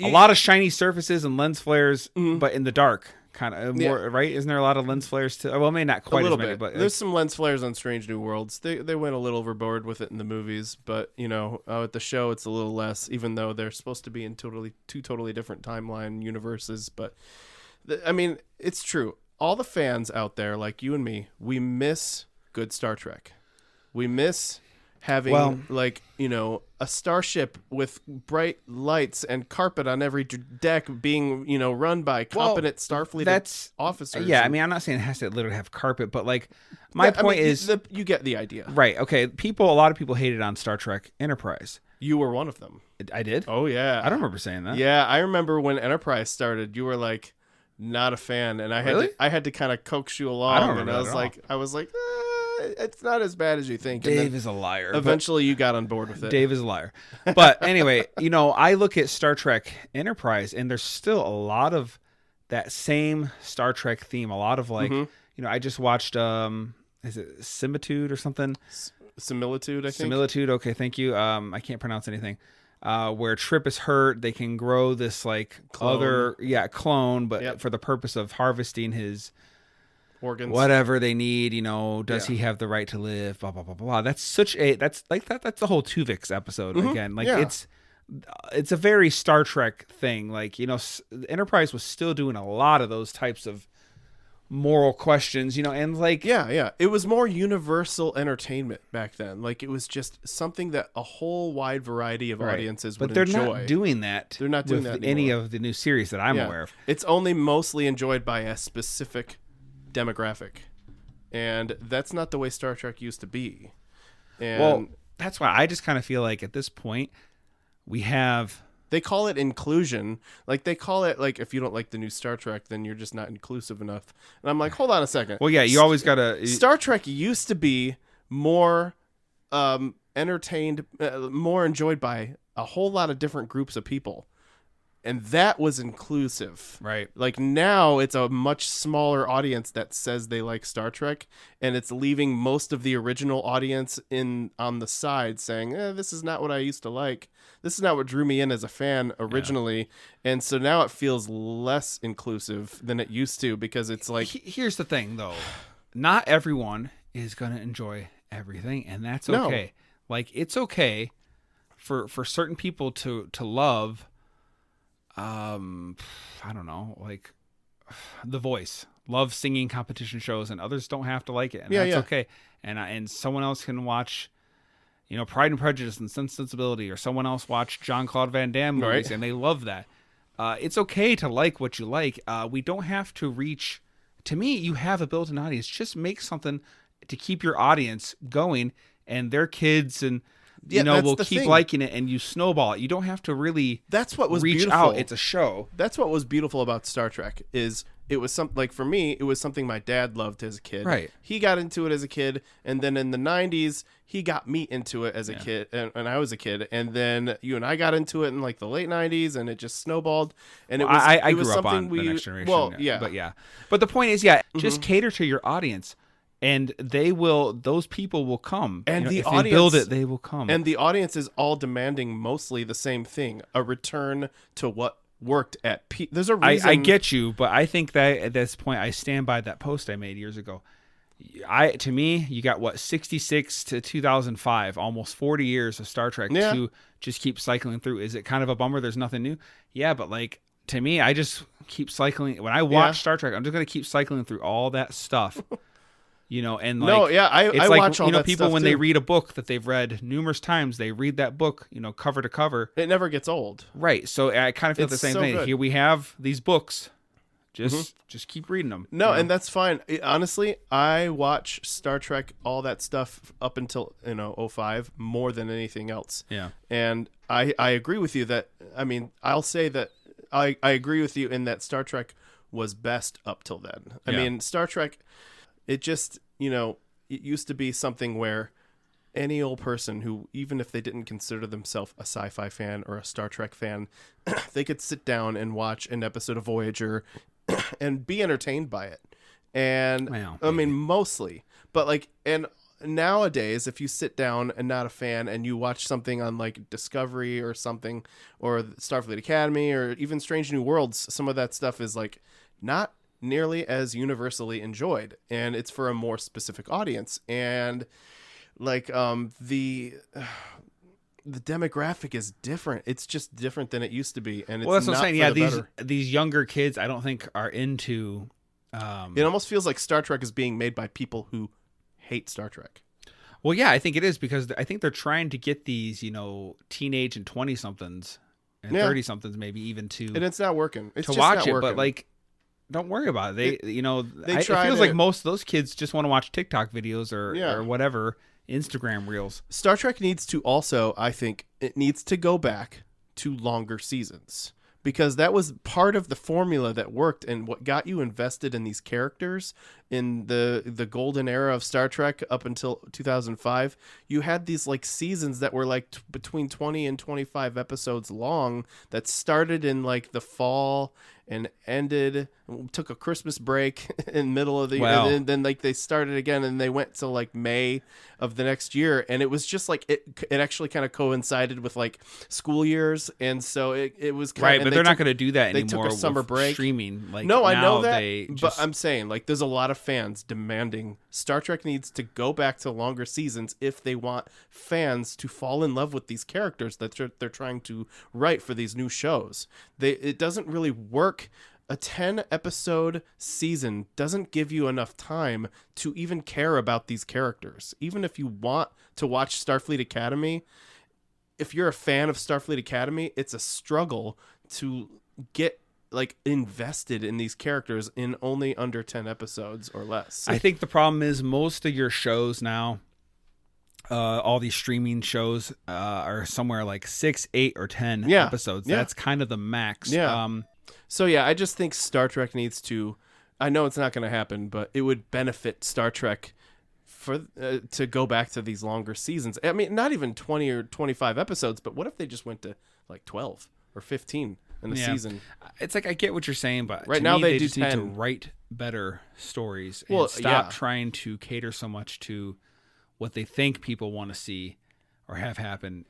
a lot of shiny surfaces and lens flares, but in the dark. Kind of more, right? Isn't there a lot of lens flares too? Well, maybe not quite a little as many, bit. But there's some lens flares on Strange New Worlds. They went a little overboard with it in the movies, but at the show it's a little less. Even though they're supposed to be in two totally different timeline universes, but it's true. All the fans out there, like you and me, we miss good Star Trek. We miss having a starship with bright lights and carpet on every deck being run by competent Starfleet officers. Yeah, I'm not saying it has to literally have carpet, but my point is you get the idea, right? Okay, a lot of people hated on Star Trek Enterprise. You were one of them. I did. Oh yeah, I don't remember saying that. Yeah, I remember when Enterprise started. You were not a fan, and I had to kind of coax you along. I don't remember I was like. It's not as bad as you think. Dave is a liar. Eventually, you got on board with it. Dave is a liar. But anyway, I look at Star Trek Enterprise, and there's still a lot of that same Star Trek theme. A lot of I just watched, is it Similitude or something? Similitude, I think. Similitude. Okay, thank you. I can't pronounce anything. Where Trip is hurt, they can grow this clone, but for the purpose of harvesting his organs, whatever they need, does he have the right to live, blah blah blah blah. That's that's the whole Tuvix episode again. It's a very Star Trek thing. Enterprise was still doing a lot of those types of moral questions, and like yeah, it was more universal entertainment back then. Like, it was just something that a whole wide variety of audiences would they're enjoy. not doing that. They're not doing that with any anymore. of the new series that I'm aware of. It's only mostly enjoyed by a specific demographic, and that's not the way Star Trek used to be. And Well, that's why I just kind of feel like at this point we have. they call it inclusion. Like, they call it, like, if you don't like the new Star Trek, then you're just not inclusive enough. And I'm like, hold on a second. Well, yeah, you always gotta. Star Trek used to be more entertained, more enjoyed by a whole lot of different groups of people. And that was inclusive. Right. Like, now it's a much smaller audience that says they like Star Trek, and it's leaving most of the original audience on the side saying, this is not what I used to like. This is not what drew me in as a fan originally. Yeah. And so now it feels less inclusive than it used to, because it's like... Here's the thing, though. Not everyone is going to enjoy everything, and that's okay. No. Like, it's okay for certain people to love... I don't know, like The Voice, love singing competition shows, and others don't have to like it, and that's okay. And someone else can watch, Pride and Prejudice and Sense and Sensibility, or someone else watch Jean-Claude Van Damme movies, and they love that. It's okay to like what you like. We don't have to reach. To me, you have a built-in audience. Just make something to keep your audience going, and their kids and. We'll keep liking it, and you snowball it. You don't have to really. That's what was reach beautiful. Out. It's a show. That's what was beautiful about Star Trek. Is it was something like, for me, it was something my dad loved as a kid. Right. He got into it as a kid, and then in the '90s, he got me into it as a kid, and I was a kid, and then you and I got into it in like the late '90s, and it just snowballed. And it was I it grew was up something on we the Next Generation. well but the point is, just cater to your audience. And those people will come. And the if audience, they build it, they will come. And the audience is all demanding mostly the same thing: a return to what worked at peak. There's a reason. I get you, but I think that at this point, I stand by that post I made years ago. To me, you got 66 to 2005, almost 40 years of Star Trek to just keep cycling through. Is it kind of a bummer? There's nothing new. Yeah, but like, to me, I just keep cycling. When I watch Star Trek, I'm just going to keep cycling through all that stuff. And like, I watch all that people stuff when too. they read a book that they've read numerous times, they read that book, cover to cover. It never gets old. Right. So I kind of feel the same thing. Good. Here we have these books. Just keep reading them. No, and that's fine. Honestly, I watch Star Trek, all that stuff up until 05 more than anything else. Yeah. And I agree with you that, I'll say that I agree with you in that Star Trek was best up till then. I mean, Star Trek, it just, it used to be something where any old person who, even if they didn't consider themselves a sci-fi fan or a Star Trek fan, they could sit down and watch an episode of Voyager and be entertained by it. And mostly, but like, and nowadays, if you sit down and not a fan and you watch something on like Discovery or something, or Starfleet Academy, or even Strange New Worlds, some of that stuff is like not nearly as universally enjoyed, and it's for a more specific audience. And like the demographic is different. It's just different than it used to be, and it's that's what I'm saying. Yeah, better. these younger kids, I don't think are into. It almost feels like Star Trek is being made by people who hate Star Trek. Well, yeah, I think it is, because I think they're trying to get these, teenage and 20-somethings and 30-somethings maybe even to. And it's not working. It's to just watch not it, working. but like. Don't worry about it. It try feels to, like most of those kids just want to watch TikTok videos or whatever, Instagram reels. Star Trek needs to also, I think, it needs to go back to longer seasons, because that was part of the formula that worked and what got you invested in these characters in the golden era of Star Trek up until 2005. You had these like seasons that were like between 20 and 25 episodes long that started in like the fall and ended, took a Christmas break in the middle of the year, and then like they started again, and they went to like May of the next year, and it was just like it actually kind of coincided with like school years, and so it was kind right. But they're not going to do that they anymore. Took a summer break, streaming. Like, no, I know that, just... but I'm saying like there's a lot of fans demanding Star Trek needs to go back to longer seasons if they want fans to fall in love with these characters that they're trying to write for these new shows. It doesn't really work a 10 episode season doesn't give you enough time to even care about these characters. Even if you want to watch Starfleet Academy, if you're a fan of Starfleet Academy, it's a struggle to get like invested in these characters in only under 10 episodes or less. I think the problem is most of your shows now, all these streaming shows are somewhere like 6, 8, or 10 episodes. Yeah. That's kind of the max. Yeah. So yeah, I just think Star Trek needs to, I know it's not going to happen, but it would benefit Star Trek for to go back to these longer seasons. I mean, not even 20 or 25 episodes, but what if they just went to like 12 or 15 in a season? It's like, I get what you're saying, but right now they do just 10. need to write better stories and stop trying to cater so much to what they think people want to see or have happen.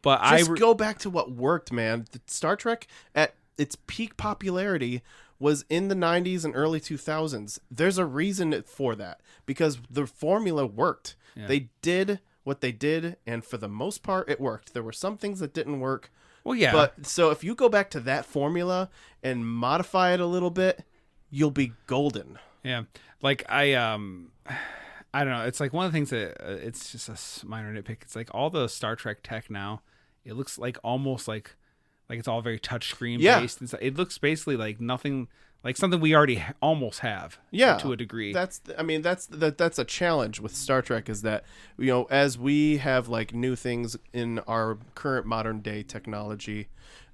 But just go back to what worked, man. Star Trek at its peak popularity was in the 90s and early 2000s. There's a reason for that, because the formula worked. Yeah. They did what they did, and for the most part, it worked. There were some things that didn't work. Well, yeah. But so if you go back to that formula and modify it a little bit, you'll be golden. Yeah. Like I don't know. It's like one of the things that it's just a minor nitpick. It's like all the Star Trek tech now, it looks like almost like it's all very touchscreen based. And it looks basically like nothing, like something we already almost have. To a degree. That's a challenge with Star Trek, is that, you know, as we have like new things in our current modern day technology,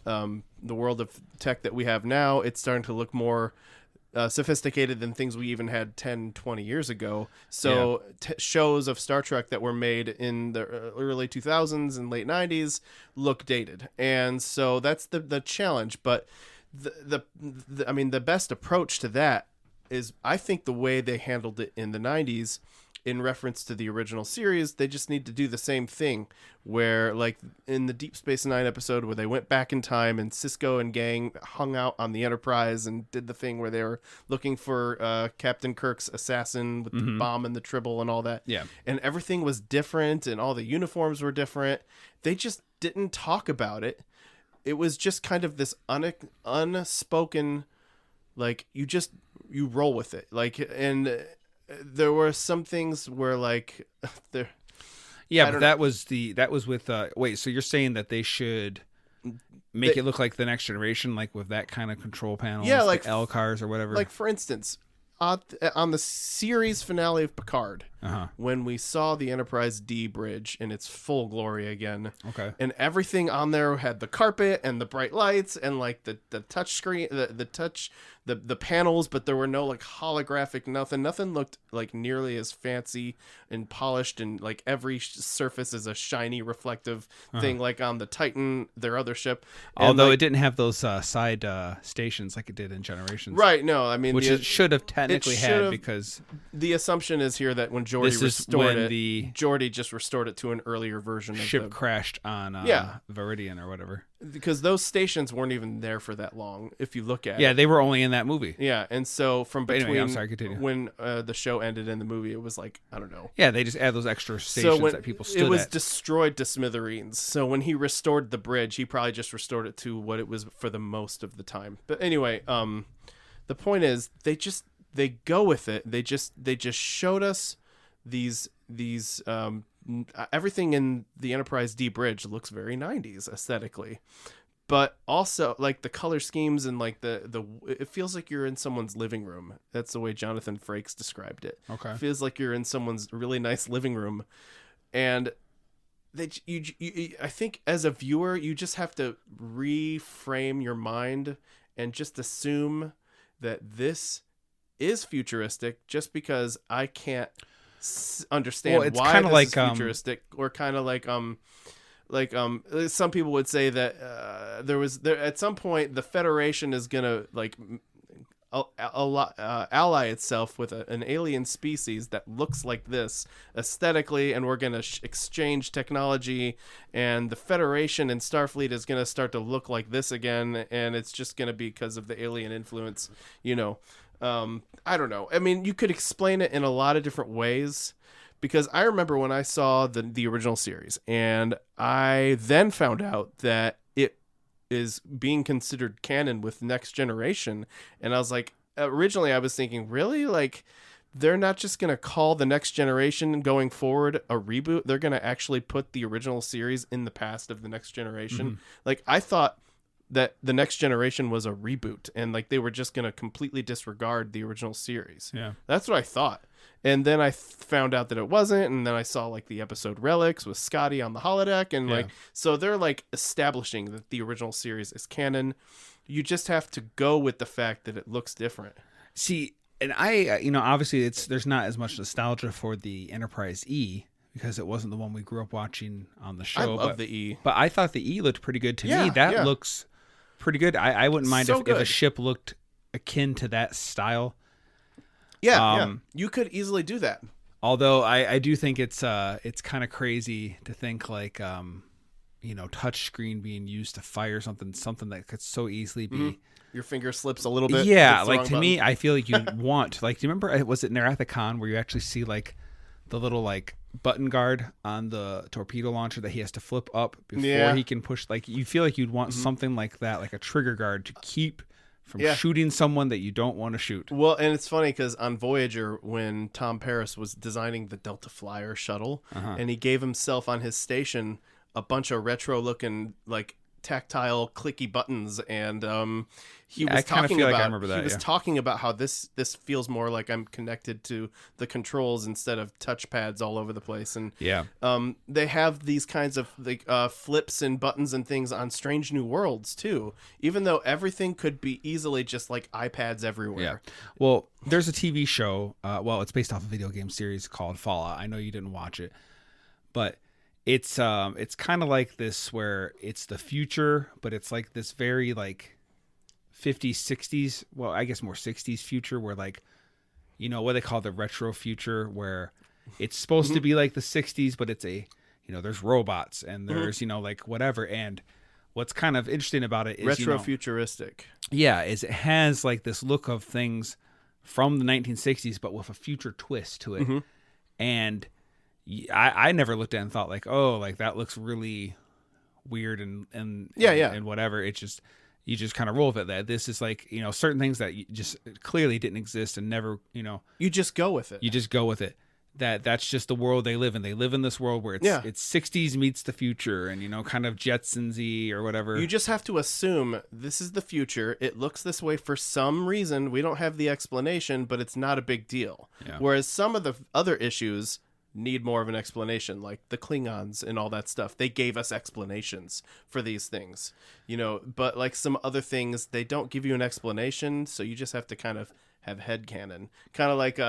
the world of tech that we have now, it's starting to look more sophisticated than things we even had 10, 20 years ago. So shows of Star Trek that were made in the early 2000s and late 90s look dated. And so that's the challenge. But I mean, the best approach to that is, I think, the way they handled it in the 90s in reference to the original series. They just need to do the same thing, where like in the Deep Space Nine episode where they went back in time and Sisko and gang hung out on the Enterprise and did the thing where they were looking for Captain Kirk's assassin with the bomb and the tribble and all that. Yeah. And everything was different and all the uniforms were different. They just didn't talk about it. It was just kind of this unspoken, like, you roll with it. Like, and there were some things where like there. Yeah, but that was with wait, so you're saying that they should make it look like the Next Generation, like with that kind of control panels, like L cars or whatever. Like, for instance, on the series finale of Picard, when we saw the Enterprise D bridge in its full glory again, and everything on there had the carpet and the bright lights and like the touch screen, the panels, but there were no like holographic nothing looked like nearly as fancy and polished, and like every surface is a shiny reflective thing, like on the Titan, their other ship. Although like, it didn't have those side stations like it did in Generations. Right, no, I mean, which it should have technically had, because the assumption is here that when Geordi restored it, Geordi just restored it to an earlier version. Ship crashed on Viridian or whatever. Because those stations weren't even there for that long, if you look at it. Yeah, they were only in that movie. Yeah, and so from between anyway, I'm sorry, continue. When the show ended and the movie, it was like, I don't know. Yeah, they just add those extra stations that people stood at. It was destroyed to smithereens. So when he restored the bridge, he probably just restored it to what it was for the most of the time. But anyway, the point is, they go with it. They just showed us these everything in the Enterprise D bridge looks very 90s aesthetically, but also like the color schemes and like the it feels like you're in someone's living room. That's the way Jonathan Frakes described it. Okay. It feels like you're in someone's really nice living room, and I think as a viewer, you just have to reframe your mind and just assume that this is futuristic, just because I can't understand why this is futuristic, or kind of like some people would say that there at some point the Federation is gonna like ally itself with an alien species that looks like this aesthetically, and we're gonna exchange technology, and the Federation and Starfleet is gonna start to look like this again, and it's just gonna be because of the alien influence, you know. I don't know. I mean, you could explain it in a lot of different ways, because I remember when I saw the original series, and I then found out that is being considered canon with Next Generation. And I was like, originally I was thinking, really? Like, they're not just going to call the Next Generation going forward a reboot. They're going to actually put the original series in the past of the Next Generation. Mm-hmm. Like, I thought that the Next Generation was a reboot and like they were just going to completely disregard the original series. Yeah. That's what I thought. And then I found out that it wasn't. And then I saw like the episode Relics with Scotty on the holodeck. And like, so they're like establishing that the original series is canon. You just have to go with the fact that it looks different. See, and I, obviously there's not as much nostalgia for the Enterprise E because it wasn't the one we grew up watching on the show. I love the E. But I thought the E looked pretty good to me. That looks pretty good. I wouldn't mind if a ship looked akin to that style. Yeah, you could easily do that. Although I do think it's kind of crazy to think like touch screen being used to fire something that could so easily be your finger slips a little bit. Yeah, like to me, I feel like you want like, do you remember? Was it Narathacon where you actually see like the little like button guard on the torpedo launcher that he has to flip up before he can push? Like you feel like you'd want something like that, like a trigger guard to keep from shooting someone that you don't want to shoot. Well, and it's funny because on Voyager, when Tom Paris was designing the Delta Flyer shuttle, and he gave himself on his station a bunch of retro-looking, like, tactile, clicky buttons, and he was talking about how this feels more like I'm connected to the controls instead of touchpads all over the place. And they have these kinds of like flips and buttons and things on Strange New Worlds too, even though everything could be easily just like iPads everywhere. Well, there's a TV show, it's based off a video game series called Fallout. I know you didn't watch it, but it's kind of like this where it's the future, but it's like this very like 50s, 60s, well, I guess more 60s future where like, what they call the retro future, where it's supposed to be like the 60s, but it's there's robots and there's, like whatever. And what's kind of interesting about it is retro futuristic. Yeah, is it has like this look of things from the 1960s, but with a future twist to it. And I never looked at it and thought like, oh, like that looks really weird and whatever. It's just, you just kind of roll with it. That this is like, certain things that you just clearly didn't exist and never, you just go with it. You just go with it. That's just the world they live in. They live in this world where it's 60s meets the future and, kind of Jetsons-y or whatever. You just have to assume this is the future. It looks this way for some reason. We don't have the explanation, but it's not a big deal. Yeah. Whereas some of the other issues need more of an explanation, like the Klingons and all that stuff. They gave us explanations for these things, but like some other things, they don't give you an explanation. So you just have to kind of have headcanon, kind of like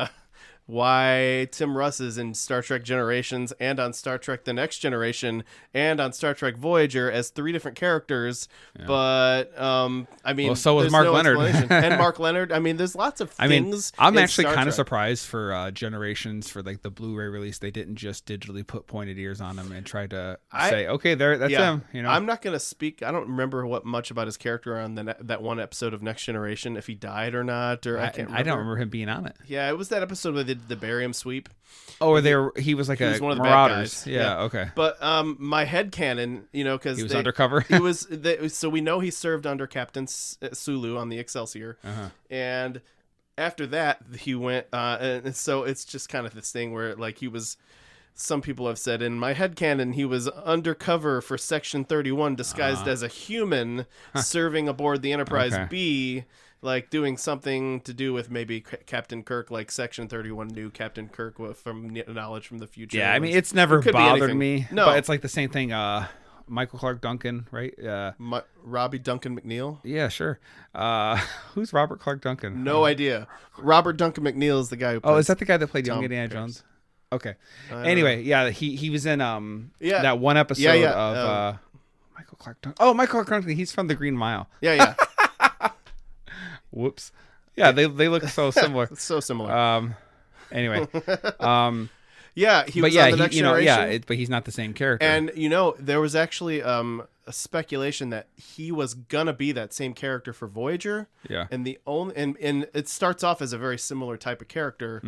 why Tim Russ is in Star Trek Generations and on Star Trek The Next Generation and on Star Trek Voyager as 3 different characters. Yeah. But, I mean, so was Mark Leonard. And Mark Leonard. I mean, there's lots of things. I'm actually kind of surprised for Generations, for like the Blu-ray release. They didn't just digitally put pointed ears on him and try to say, okay, that's him. I'm not going to speak. I don't remember much about his character on that one episode of Next Generation, if he died or not, or I can't remember. I don't remember him being on it. Yeah, it was that episode where they did the barium sweep. Oh, he was like one of the Marauders. Bad guys. Yeah, okay. But my headcanon, because he was undercover. So we know he served under Captain Sulu on the Excelsior, and after that he went. And so it's just kind of this thing where like he was. Some people have said in my headcanon he was undercover for Section 31, disguised as a human, serving aboard the Enterprise B. Like doing something to do with maybe Captain Kirk, like Section 31 knew Captain Kirk from knowledge from the future. Yeah, I mean, it's never bothered me. No, but it's like the same thing. Michael Clark Duncan, right? Robbie Duncan McNeil? Yeah, sure. Who's Robert Clark Duncan? No idea. Robert Duncan McNeil is the guy who plays. Oh, is that the guy that played young Indiana Jones? Okay. Anyway, he was in that one episode of Michael Clark Duncan. Oh, Michael Clark Duncan. He's from The Green Mile. Yeah. Whoops. Yeah, they look so similar. So similar. Anyway. Yeah, he was on the Next Generation. But he's not the same character. And there was actually a speculation that he was gonna be that same character for Voyager. Yeah. And and it starts off as a very similar type of character.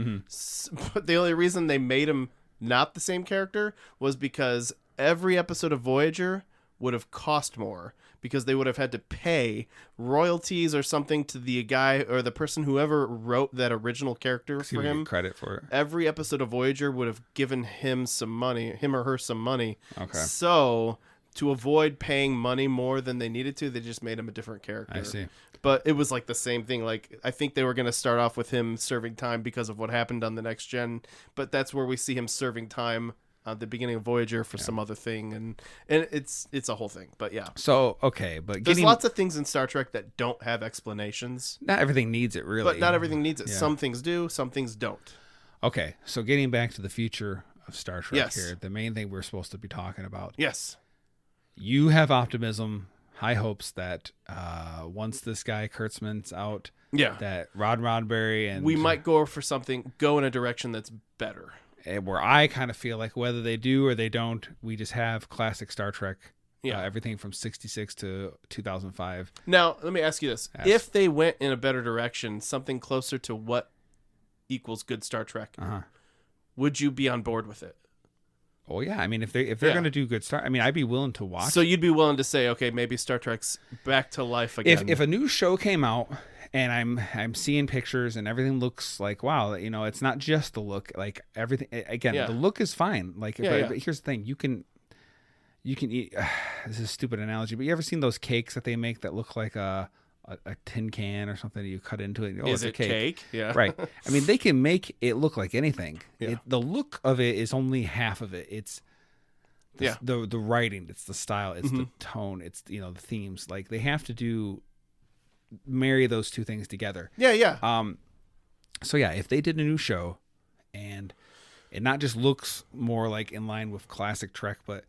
But the only reason they made him not the same character was because every episode of Voyager would have cost more, because they would have had to pay royalties or something to the guy or the person whoever wrote that original character for him. Credit for it. Every episode of Voyager would have given him or her some money. Okay. So to avoid paying money more than they needed to, they just made him a different character. I see. But it was like the same thing. Like, I think they were going to start off with him serving time because of what happened on the Next Gen. But that's where we see him serving time at the beginning of Voyager for some other thing. And it's a whole thing. But yeah. So, okay. But there's lots of things in Star Trek that don't have explanations. Not everything needs it, really. But not everything needs it. Yeah. Some things do. Some things don't. Okay. So getting back to the future of Star Trek Yes. here, the main thing we're supposed to be talking about. Yes. You have optimism, high hopes that once this guy Kurtzman's out, that Rod Roddenberry and we might go in a direction that's better. Where I kind of feel like whether they do or they don't, we just have classic Star Trek. Yeah. Everything from 66 to 2005. Now, let me ask you this. Yes. If they went in a better direction, something closer to what equals good Star Trek, would you be on board with it? Oh yeah, I mean if they're going to do good Star, I mean I'd be willing to watch. So you'd be willing to say, okay, maybe Star Trek's back to life again. If a new show came out and I'm seeing pictures and everything looks like, wow, you know, it's not just the look, like everything again, the look is fine. Like but here's the thing, you can eat this is a stupid analogy, but you ever seen those cakes that they make that look like a tin can or something that you cut into it? Is it cake? Yeah. Right. I mean, they can make it look like anything. Yeah. The look of it is only half of it. It's the writing, it's the style, it's the tone, it's the themes. Like they have to marry those two things together. Yeah. So yeah, if they did a new show and it not just looks more like in line with classic Trek, but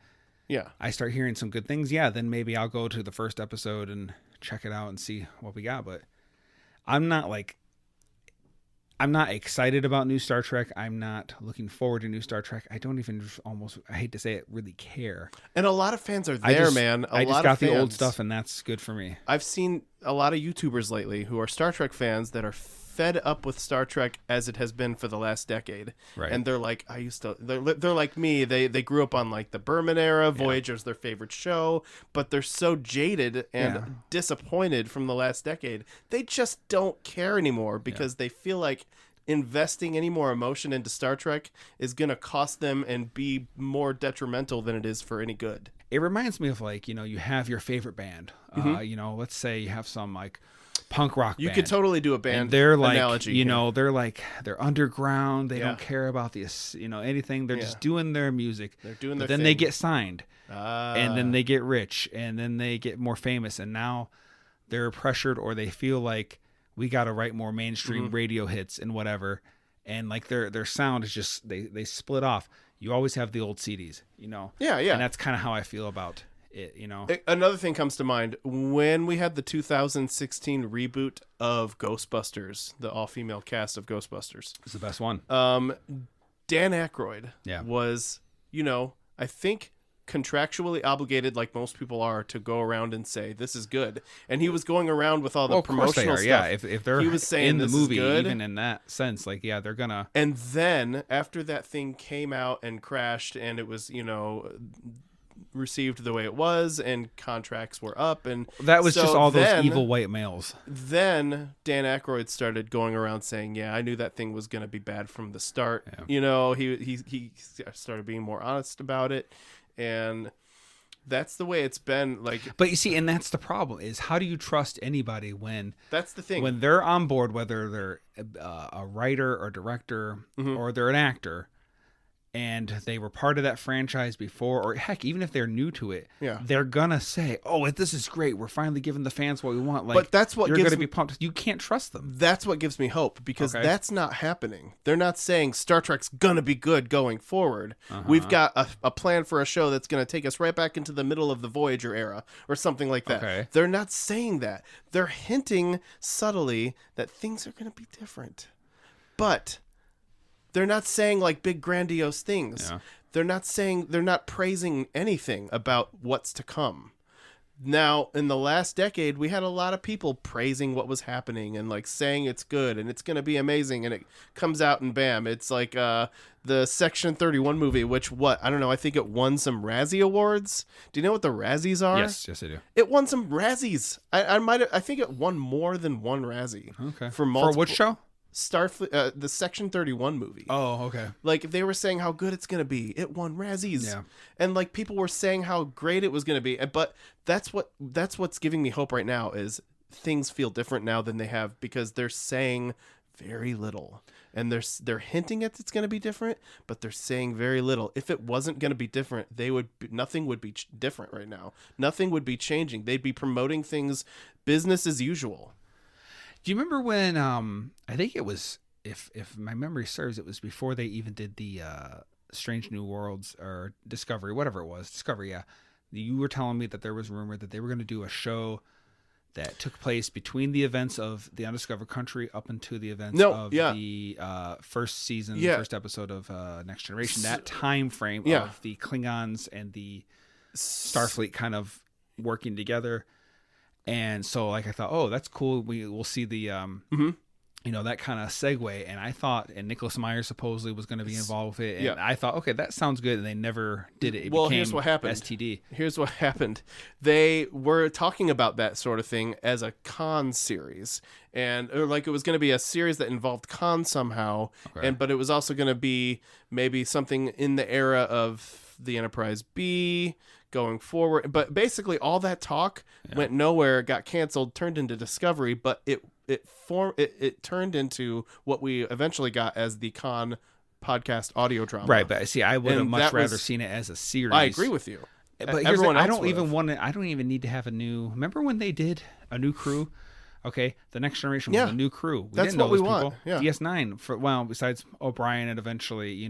I start hearing some good things, then maybe I'll go to the first episode and check it out and see what we got. But I'm not excited about new Star Trek. I'm not looking forward to new Star Trek. I don't even I hate to say it, really care. And a lot of fans are there, man. I just got the old stuff, and that's good for me. I've seen a lot of YouTubers lately who are Star Trek fans that are fed up with Star Trek as it has been for the last decade. Right. And they're like, they're like me. They grew up on like the Berman era. Voyager's their favorite show, but they're so jaded and disappointed from the last decade. They just don't care anymore because they feel like investing any more emotion into Star Trek is going to cost them and be more detrimental than it is for any good. It reminds me of like, you have your favorite band. Let's say you have some like punk rock you band. Could totally do a band and they're like, analogy. They're underground. They don't care about the, anything. They're just doing their music. They're doing their thing. Then they get signed and then they get rich and then they get more famous. And now they're pressured or they feel like we got to write more mainstream radio hits and whatever. And like their sound is just, they split off. You always have the old CDs, Yeah. And that's kind of how I feel about it, Another thing comes to mind when we had the 2016 reboot of Ghostbusters, the all-female cast of Ghostbusters. It's the best one. Dan Aykroyd was, I think contractually obligated, like most people are, to go around and say this is good. And he was going around with all the promotional stuff. Yeah, if they're he was saying in the movie, good, even in that sense, like they're gonna. And then after that thing came out and crashed, and it was received the way it was, and contracts were up, and that was just all those evil white males. Then Dan Aykroyd started going around saying, I knew that thing was going to be bad from the start. He started being more honest about it, and that's the way it's been. Like, but you see, and that's the problem, is how do you trust anybody when that's the thing, when they're on board, whether they're a writer or director or they're an actor, and they were part of that franchise before, or heck, even if they're new to it, they're gonna say, "Oh, this is great. We're finally giving the fans what we want." Like, but that's what you're gonna be pumped. You can't trust them. That's what gives me hope, because that's not happening. They're not saying Star Trek's gonna be good going forward. We've got a plan for a show that's gonna take us right back into the middle of the Voyager era or something like that. They're not saying that. They're hinting subtly that things are gonna be different, but they're not saying like big grandiose things. They're not praising anything about what's to come. Now, in the last decade, we had a lot of people praising what was happening and like saying it's good and it's going to be amazing. And it comes out and bam, it's like the Section 31 movie, which I don't know. I think it won some Razzie Awards. Do you know what the Razzies are? Yes, I do. It won some Razzies. I think it won more than one Razzie. Okay. For which show? Starfleet, the Section 31 movie. Oh, okay. Like they were saying how good it's gonna be. It won Razzies. Yeah. And like people were saying how great it was gonna be. But that's what's giving me hope right now is things feel different now than they have because they're saying very little. And they're hinting at it's gonna be different, but they're saying very little. If it wasn't gonna be different, nothing would be different right now. Nothing would be changing. They'd be promoting things business as usual. Do you remember when I think it was, if my memory serves, it was before they even did the Strange New Worlds or Discovery, whatever it was, Discovery, yeah. You were telling me that there was rumor that they were going to do a show that took place between the events of the Undiscovered Country up into the events of the first season, the first episode of Next Generation, that time frame of the Klingons and the Starfleet kind of working together. And so, like, I thought, oh, that's cool. We'll see the, that kind of segue. And I thought, and Nicholas Meyer supposedly was going to be involved with it. And I thought, okay, that sounds good. And they never did it. It became here's what happened. STD. Here's what happened. They were talking about that sort of thing as a con series. Or like it was going to be a series that involved con somehow. Okay. But it was also going to be maybe something in the era of the Enterprise B going forward. But basically all that talk went nowhere, got canceled, turned into Discovery, but it turned into what we eventually got as the Con podcast audio drama. Right, but see, I would have much rather seen it as a series. I agree with you. But everyone else I don't even need to have a new. Remember when they did a new crew? Okay, the Next Generation was a new crew. That's didn't know what we those want. people. DS9 besides O'Brien and eventually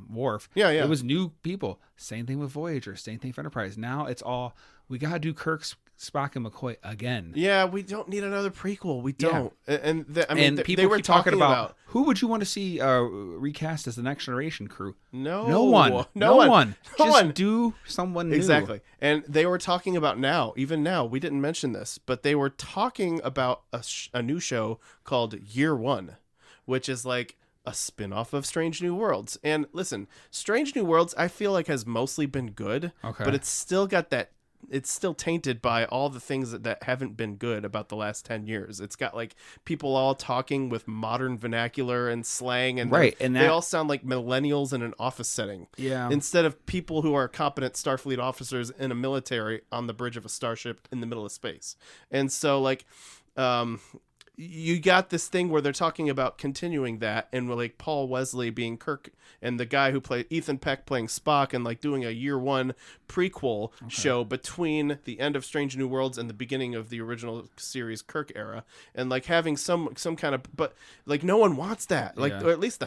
Worf. Yeah. It was new people. Same thing with Voyager. Same thing for Enterprise. Now it's all we gotta do Kirk, Spock, and McCoy again. Yeah, we don't need another prequel. We don't. Yeah. And people they were keep talking about who would you want to see recast as the Next Generation crew? No one. Just do someone new. Exactly. And they were talking about even now, we didn't mention this, but they were talking about a new show called Year One, which is like a spin-off of Strange New Worlds. And listen, Strange New Worlds, I feel like has mostly been good, but it's still got that. It's still tainted by all the things that haven't been good about the last 10 years. It's got like people all talking with modern vernacular and slang, and they all sound like millennials in an office setting. Yeah. Instead of people who are competent Starfleet officers in a military on the bridge of a starship in the middle of space. And so like, you got this thing where they're talking about continuing that, and like Paul Wesley being Kirk and the guy who played Ethan Peck playing Spock, and like doing a Year One prequel show between the end of Strange New Worlds and the beginning of the original series Kirk era, and like having some kind of, but like no one wants that, like or at least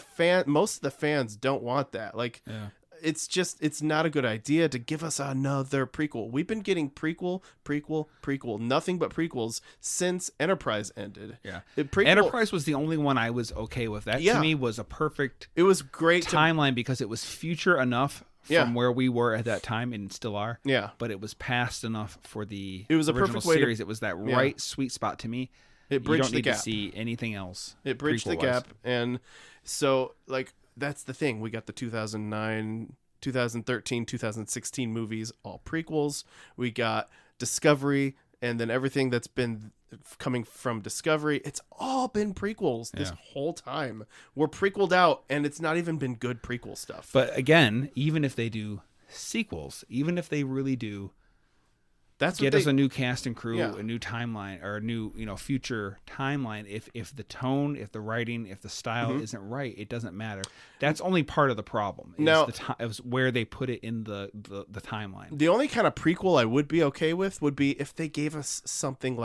most of the fans don't want that, like. Yeah. It's not a good idea to give us another prequel. We've been getting prequel, nothing but prequels since Enterprise ended. Yeah. Enterprise was the only one I was okay with. That to me was a perfect It was great timeline because it was future enough from where we were at that time and still are. Yeah. But it was past enough for the it was original a perfect way series. It was that right sweet spot to me. It bridged the gap. You don't need to see anything else. It bridged the gap. And so like that's the thing. We got the 2009, 2013, 2016 movies, all prequels. We got Discovery, and then everything that's been coming from Discovery. It's all been prequels this whole time. We're prequeled out, and it's not even been good prequel stuff. But again, even if they do sequels, even if they really do get us a new cast and crew, a new timeline, or a new future timeline. If the tone, if the writing, if the style isn't right, it doesn't matter. That's only part of the problem. Is where they put it in the timeline. The only kind of prequel I would be okay with would be if they gave us something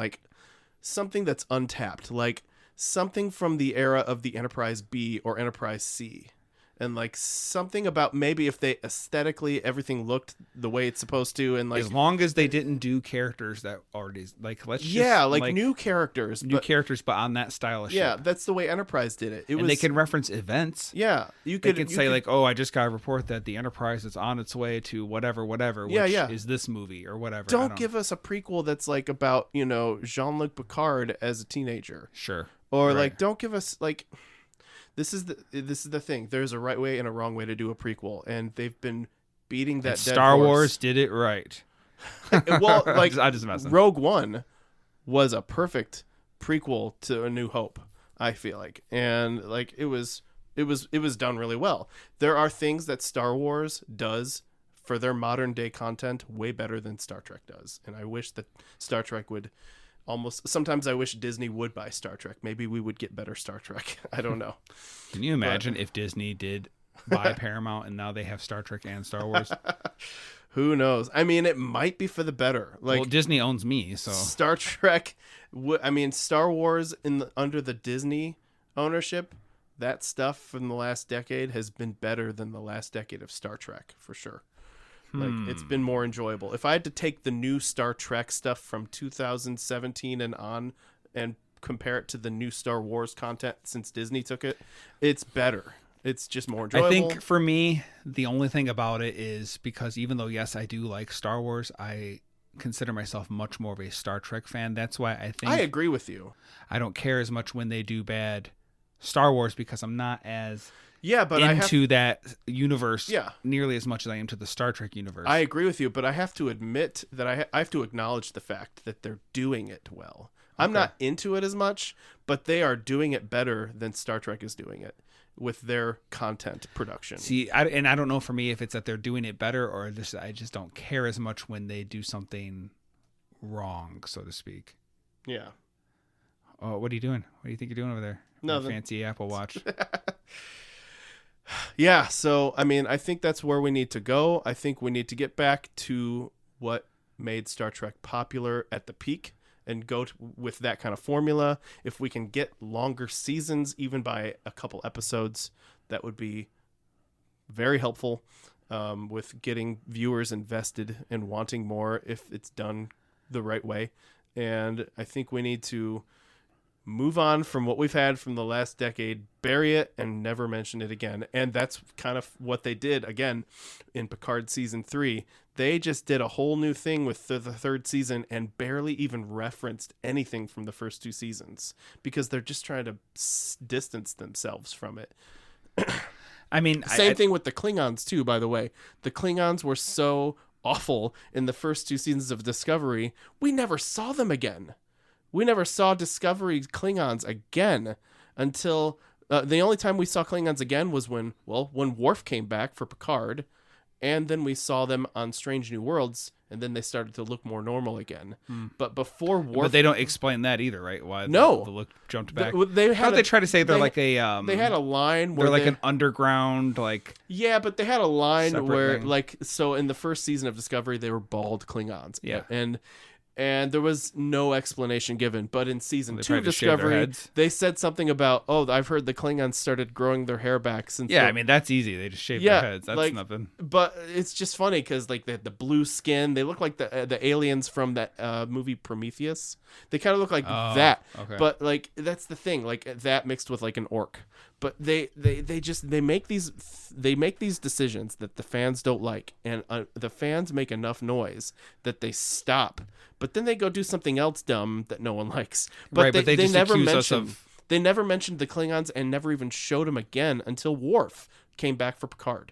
that's untapped, like something from the era of the Enterprise B or Enterprise C. and like something about maybe if they aesthetically everything looked the way it's supposed to, and like as long as they didn't do characters that already like new characters, but on that style of yeah, ship. that's the way Enterprise did it. They can reference events. Yeah, you could say like, oh, I just got a report that the Enterprise is on its way to whatever, which is this movie or whatever. Don't give us a prequel that's like about Jean-Luc Picard as a teenager, sure, or like don't give us like. This is the thing. There's a right way and a wrong way to do a prequel, and they've been beating that. Star Wars did it right. Well, like I just messing. Rogue One was a perfect prequel to A New Hope, I feel like, and like it was done really well. There are things that Star Wars does for their modern day content way better than Star Trek does, and I wish that Star Trek would. Sometimes I wish Disney would buy Star Trek. Maybe we would get better Star Trek. I don't know. Can you imagine if Disney did buy Paramount and now they have Star Trek and Star Wars? Who knows? I mean, it might be for the better. Like, well, Disney owns me, so Star Trek. Star Wars under the Disney ownership. That stuff from the last decade has been better than the last decade of Star Trek for sure. Like it's been more enjoyable. If I had to take the new Star Trek stuff from 2017 and on and compare it to the new Star Wars content since Disney took it, it's better. It's just more enjoyable. I think for me, the only thing about it is because even though, yes, I do like Star Wars, I consider myself much more of a Star Trek fan. That's why I think I agree with you. I don't care as much when they do bad Star Wars because I'm not as but into that universe nearly as much as I am to the Star Trek universe. I agree with you, but I have to admit that I have to acknowledge the fact that they're doing it well. I'm not into it as much, but they are doing it better than Star Trek is doing it with their content production. See, I don't know for me if it's that they're doing it better or I just don't care as much when they do something wrong, so to speak. Yeah. Oh, what are you doing? What do you think you're doing over there? Nothing. Fancy Apple Watch. Yeah, so I think that's where we need to go. I think we need to get back to what made Star Trek popular at the peak and go with that kind of formula. If we can get longer seasons, even by a couple episodes, that would be very helpful with getting viewers invested and wanting more if it's done the right way. And I think we need to move on from what we've had from the last decade, bury it, and never mention it again. And that's kind of what they did again in Picard season 3. They just did a whole new thing with the third season and barely even referenced anything from the first two seasons because they're just trying to distance themselves from it. Same thing with the Klingons too, by the way. The Klingons were so awful in the first two seasons of Discovery, we never saw them again. We never saw Discovery Klingons again until the only time we saw Klingons again was when Worf came back for Picard, and then we saw them on Strange New Worlds, and then they started to look more normal again. But before Worf... But they don't explain that either, right? Why the look jumped back? They try to say they're like a... they had a line where they're like an underground, like... Yeah, but they had a line where, like... So in the first season of Discovery, they were bald Klingons. Yeah. And there was no explanation given. But in season 2 of Discovery, they said something about, I've heard the Klingons started growing their hair back since... Yeah, that's easy. They just shave their heads. That's nothing. But it's just funny because like they had the blue skin. They look like the aliens from that movie Prometheus. They kind of look like that. Okay. But like that's the thing. Like that mixed with like an orc. But they make these decisions that the fans don't like, and the fans make enough noise that they stop. But then they go do something else dumb that no one likes. But they never mentioned they never mentioned the Klingons and never even showed them again until Worf came back for Picard.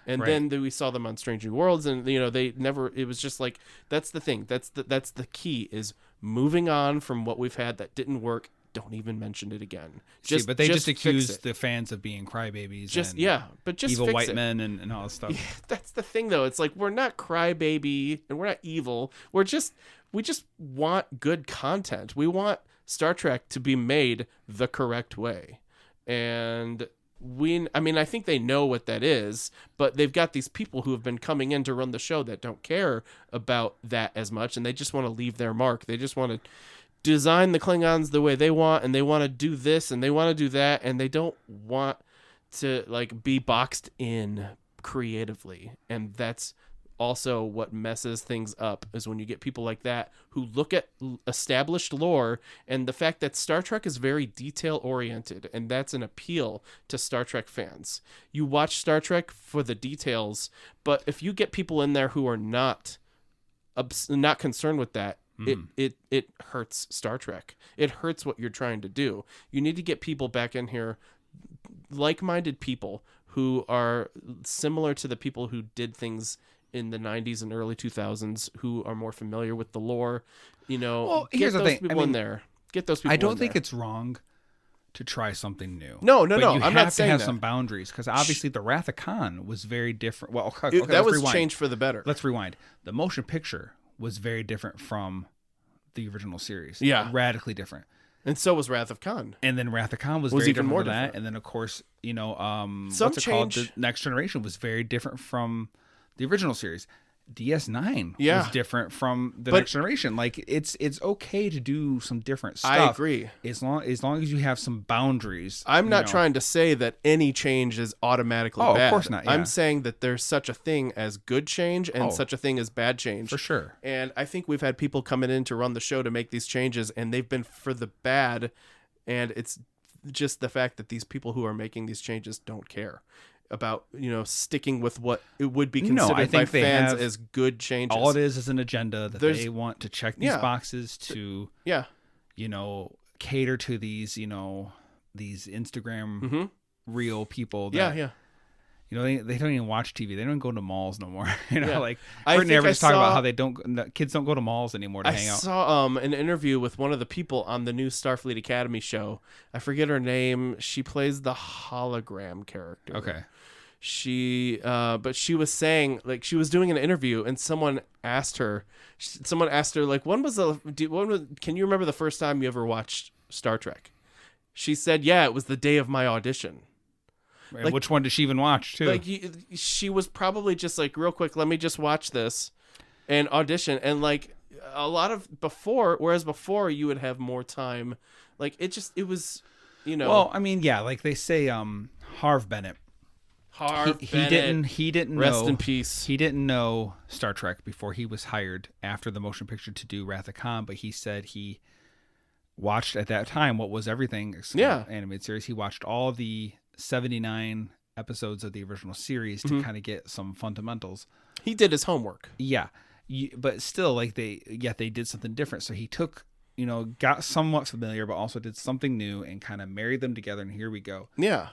And then we saw them on Strange New Worlds, and they never. It was just like that's the thing. That's the key is moving on from what we've had that didn't work. Don't even mention it again. But they just accuse the fans of being crybabies. Just evil white men and all this stuff. Yeah, that's the thing, though. It's like we're not crybaby and we're not evil. We just want good content. We want Star Trek to be made the correct way, and I think they know what that is, but they've got these people who have been coming in to run the show that don't care about that as much, and they just want to leave their mark. They just want to design the Klingons the way they want, and they want to do this and they want to do that, and they don't want to like be boxed in creatively, and that's also what messes things up, is when you get people like that who look at established lore, and the fact that Star Trek is very detail oriented, and that's an appeal to Star Trek fans. You watch Star Trek for the details, but if you get people in there who are not concerned with that, it hurts Star Trek. It hurts what you're trying to do. You need to get people back in here, like-minded people who are similar to the people who did things in the 90s and early 2000s, who are more familiar with the lore. You know, well, get here's those the thing. people in there. Get those people in there. I don't think it's wrong to try something new. No. You I'm not saying have that. some boundaries, because obviously the Wrath of Khan was very different. Well, okay, that was rewind. changed for the better. Let's rewind. The motion picture was very different from the original series. Yeah. Radically different. And so was Wrath of Khan. And then Wrath of Khan was very even different more from that. different. And then, of course, you know, Some what's it called? change- The Next Generation was very different from the original series. DS9 Yeah. was different from the But- Next Generation. Like, it's okay to do some different stuff. I agree. As long as you have some boundaries. I'm not you know. trying to say that any change is automatically Oh, bad. of course not, yeah. I'm saying that there's such a thing as good change and Oh. such a thing as bad change. For sure. And I think we've had people coming in to run the show to make these changes, and they've been for the bad. And it's just the fact that these people who are making these changes don't care about, you know, sticking with what it would be No, I considered by think they fans have- as good changes. All it is an agenda that There's- they want to check these Yeah. boxes to, Yeah. you know, cater to these, you know, these Instagram Mm-hmm. real people. That, Yeah. You know, they don't even watch TV. They don't go to malls no more. You know, Yeah. like I Brittany think ever I just talk about saw- how kids don't go to malls anymore to I hang out. saw an interview with one of the people on the new Starfleet Academy show. I forget her name. She plays the hologram character. Okay. But she was saying, like, she was doing an interview, and someone asked her, like, can you remember the first time you ever watched Star Trek? She said, yeah, it was the day of my audition. And Like- which one did she even watch too? Like, she was probably just like, real quick, let me just watch this and audition. And like a lot of whereas before you would have more time. Like, it was, you know. Well, I mean, yeah, like they say, Harv Bennett. He didn't Rest know. in peace. He didn't know Star Trek before he was hired after the motion picture to do Wrath of Khan, but he said he watched at that time what was everything animated series. He watched all the 79 episodes of the original series to kind of get some fundamentals. He did his homework. Yeah, but still, like they did something different. So he took, you know, got somewhat familiar, but also did something new and kind of married them together. And here we go. Yeah.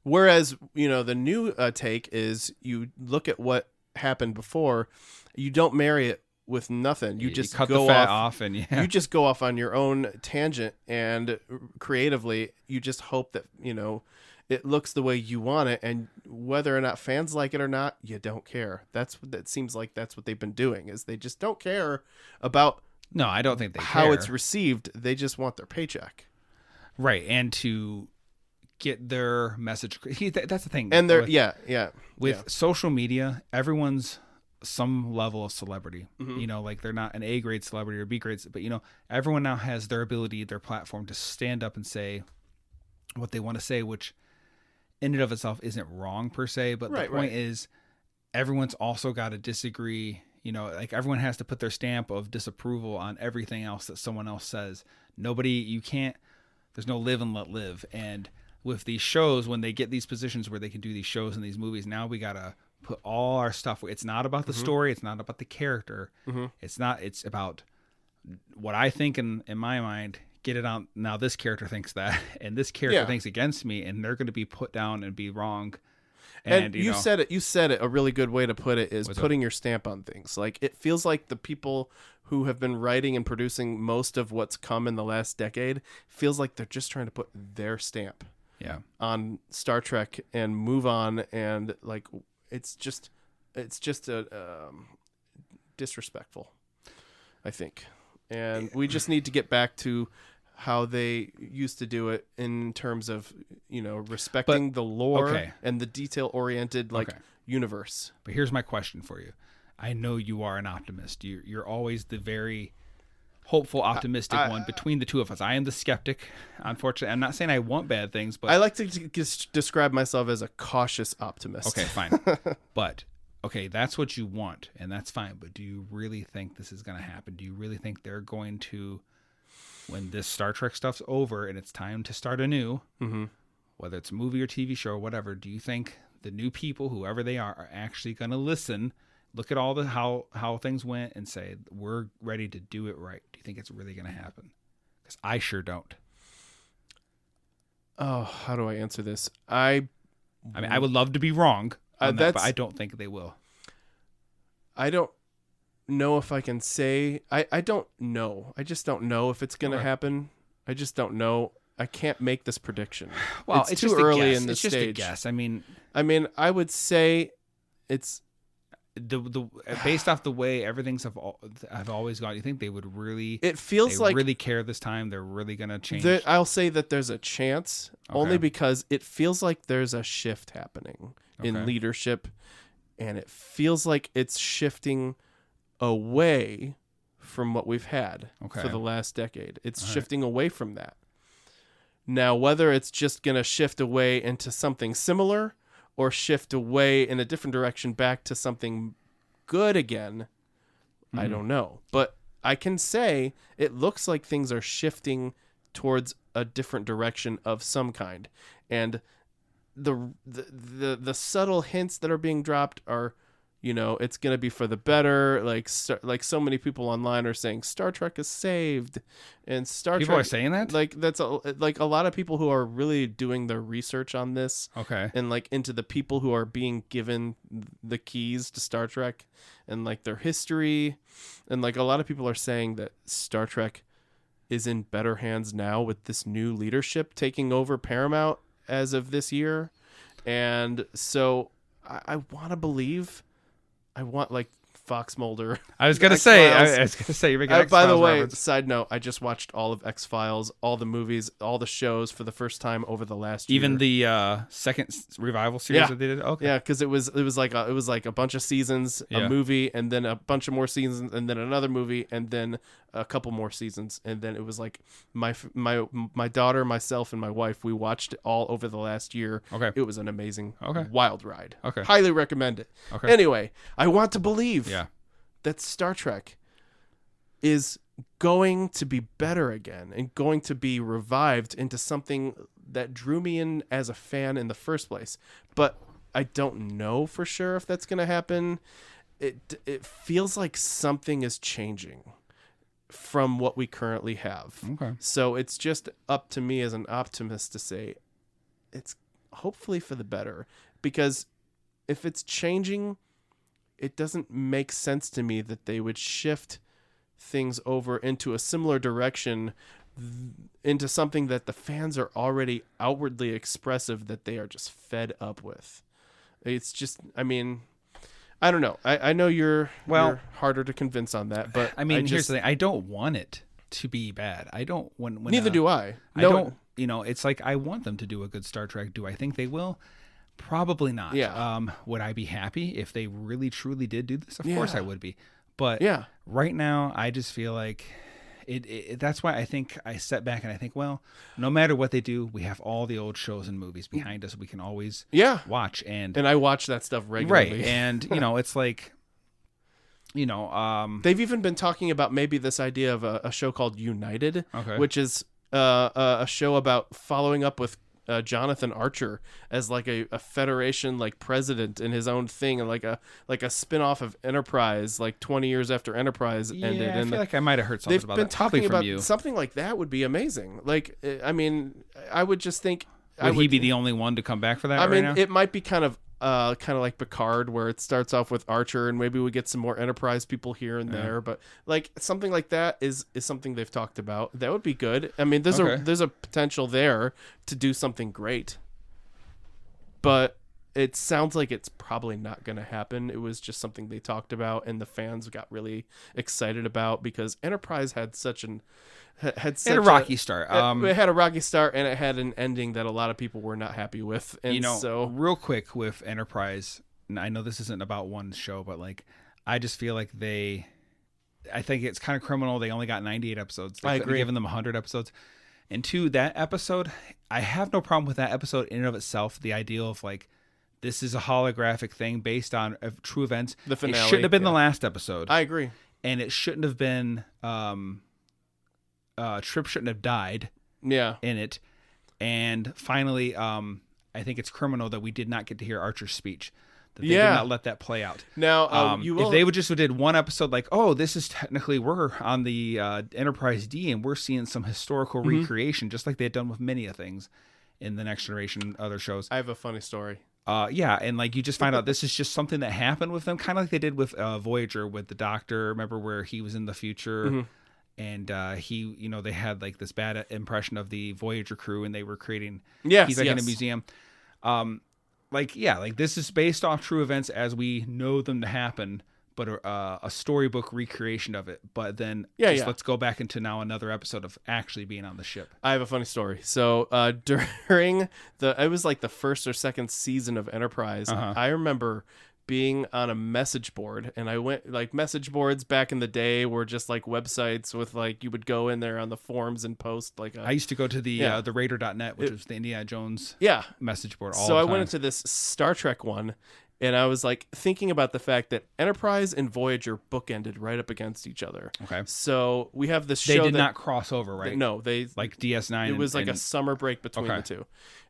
Whereas, you know, the new take is you look at what happened before, you don't marry it with nothing. You just cut go the fat off, off and you just go off on your own tangent, and creatively you just hope that, you know, it looks the way you want it, and whether or not fans like it or not, you don't care. That seems like that's what they've been doing, is they just don't care about No, I don't think they how care. it's received. They just want their paycheck. Right, and to get their message. That's the thing. And they're with social media, everyone's some level of celebrity. Mm-hmm. You know, like they're not an A grade celebrity or B grade, but you know, everyone now has their ability, their platform to stand up and say what they want to say, which in and of itself isn't wrong per se. But the point is, everyone's also got to disagree. You know, like everyone has to put their stamp of disapproval on everything else that someone else says. There's no live and let live. And with these shows, when they get these positions where they can do these shows and these movies, now we got to put all our stuff. It's not about the story. It's not about the character. It's about what I think in my mind. Get it on. Now this character thinks that, and this character thinks against me, and they're going to be put down and be wrong. And you said it. A really good way to put it is putting your stamp on things. Like, it feels like the people who have been writing and producing most of what's come in the last decade feels like they're just trying to put their stamp on Star Trek and move on. And like, it's just disrespectful, I think. And we just need to get back to how they used to do it in terms of, you know, respecting the lore and the detail-oriented universe. But here's my question for you. I know you are an optimist. You're always the very hopeful, optimistic one between the two of us. I am the skeptic. Unfortunately, I'm not saying I want bad things, but I like to describe myself as a cautious optimist. Okay, fine. But okay, that's what you want, and that's fine. But do you really think this is going to happen? Do you really think they're going to, when this Star Trek stuff's over and it's time to start anew, whether it's a movie or TV show or whatever, do you think the new people, whoever they are actually going to listen, look at all the how things went, and say, we're ready to do it right? Do you think it's really going to happen? Because I sure don't. Oh, how do I answer this? I mean, I would love to be wrong on that, but I don't think they will. I don't know if I can say. I don't know. I just don't know if it's going to happen. I just don't know. I can't make this prediction. Well, it's too early in the stage. It's just a guess. I mean, I would say it's the based off the way everything's have always gone. You think they would really? It feels like really care this time. They're really going to change. I'll say that there's a chance, only because it feels like there's a shift happening in leadership, and it feels like it's shifting away from what we've had for the last decade. It's shifting away from that. Now, whether it's just going to shift away into something similar or shift away in a different direction back to something good again, I don't know. But I can say it looks like things are shifting towards a different direction of some kind. And the subtle hints that are being dropped are, it's going to be for the better. Like so many people online are saying Star Trek is saved, and Star Trek. People are saying that? Like that's a lot of people who are really doing their research on this. Okay. And like into the people who are being given the keys to Star Trek and like their history, and like a lot of people are saying that Star Trek is in better hands now with this new leadership taking over Paramount as of this year. And so I want to believe. I want like Fox Mulder. I was gonna say. You're making X-Files by the way, reference. side note, I just watched all of X-Files, all the movies, all the shows for the first time over the last year. Even the second revival series that they did. Okay. Yeah, because it was like a bunch of seasons, a movie, and then a bunch of more seasons, and then another movie, and then a couple more seasons, and then it was like my daughter, myself, and my wife. We watched it all over the last year. Okay. It was an amazing, okay, wild ride. Okay. Highly recommend it. Okay. Anyway, I want to believe. Yeah. That Star Trek is going to be better again and going to be revived into something that drew me in as a fan in the first place. But I don't know for sure if that's going to happen. It feels like something is changing from what we currently have. Okay. So it's just up to me as an optimist to say it's hopefully for the better, because if it's changing, it doesn't make sense to me that they would shift things over into a similar direction, into something that the fans are already outwardly expressive that they are just fed up with. It's just, I mean, I don't know. I know you're harder to convince on that, but I mean, here's the thing. I don't want it to be bad. I don't when neither do I. No, I don't. It's like I want them to do a good Star Trek. Do I think they will? Probably not. Yeah. Would I be happy if they really truly did do this? Of course I would be. But right now, I just feel like it. That's why I think I step back and I think, well, no matter what they do, we have all the old shows and movies behind us. We can always watch. And I watch that stuff regularly. Right. And, it's like, they've even been talking about maybe this idea of a show called United, which is a show about following up with Jonathan Archer as like a Federation like president in his own thing, and like a spin-off of Enterprise, like 20 years after Enterprise ended. I feel like I might have heard something about that. Talking about you. Something like that would be amazing. Like, I mean, I would just think, would he be the only one to come back for that? I mean, it might be kind of like Picard, where it starts off with Archer and maybe we get some more Enterprise people here and there, but like something like that is something they've talked about. That would be good. I mean, there's a potential there to do something great, but it sounds like it's probably not going to happen. It was just something they talked about and the fans got really excited about, because Enterprise had a rocky start. It had a rocky start, and it had an ending that a lot of people were not happy with. And so, real quick with Enterprise, and I know this isn't about one show, but like, I just feel like they I think it's kind of criminal. They only got 98 episodes. They I couldn't agree. have given them 100 episodes. And 2, that episode, I have no problem with that episode in and of itself. The idea of like, this is a holographic thing based on true events. The finale. It shouldn't have been the last episode. I agree. And it shouldn't have been, Trip shouldn't have died in it. And finally, I think it's criminal that we did not get to hear Archer's speech. That they did not let that play out. Now, if they would just did one episode like, oh, this is technically, we're on the Enterprise D and we're seeing some historical recreation, just like they had done with many of things in the Next Generation and other shows. I have a funny story. And like you just find out this is just something that happened with them, kind of like they did with Voyager with the Doctor. Remember where he was in the future and he, they had like this bad impression of the Voyager crew and they were creating, he's like in a museum. This is based off true events as we know them to happen, but a storybook recreation of it. But then let's go back into now another episode of actually being on the ship. I have a funny story. So during it was like the first or second season of Enterprise, I remember being on a message board, and I went like message boards back in the day were just like websites with like you would go in there on the forums and post like I used to go to the Raider.net, which was the Indiana Jones message board all the time. So I went into this Star Trek one, and I was like thinking about the fact that Enterprise and Voyager bookended right up against each other. Okay. So we have this show they did not cross over, right? No, they like DS9. It was like a summer break between the two.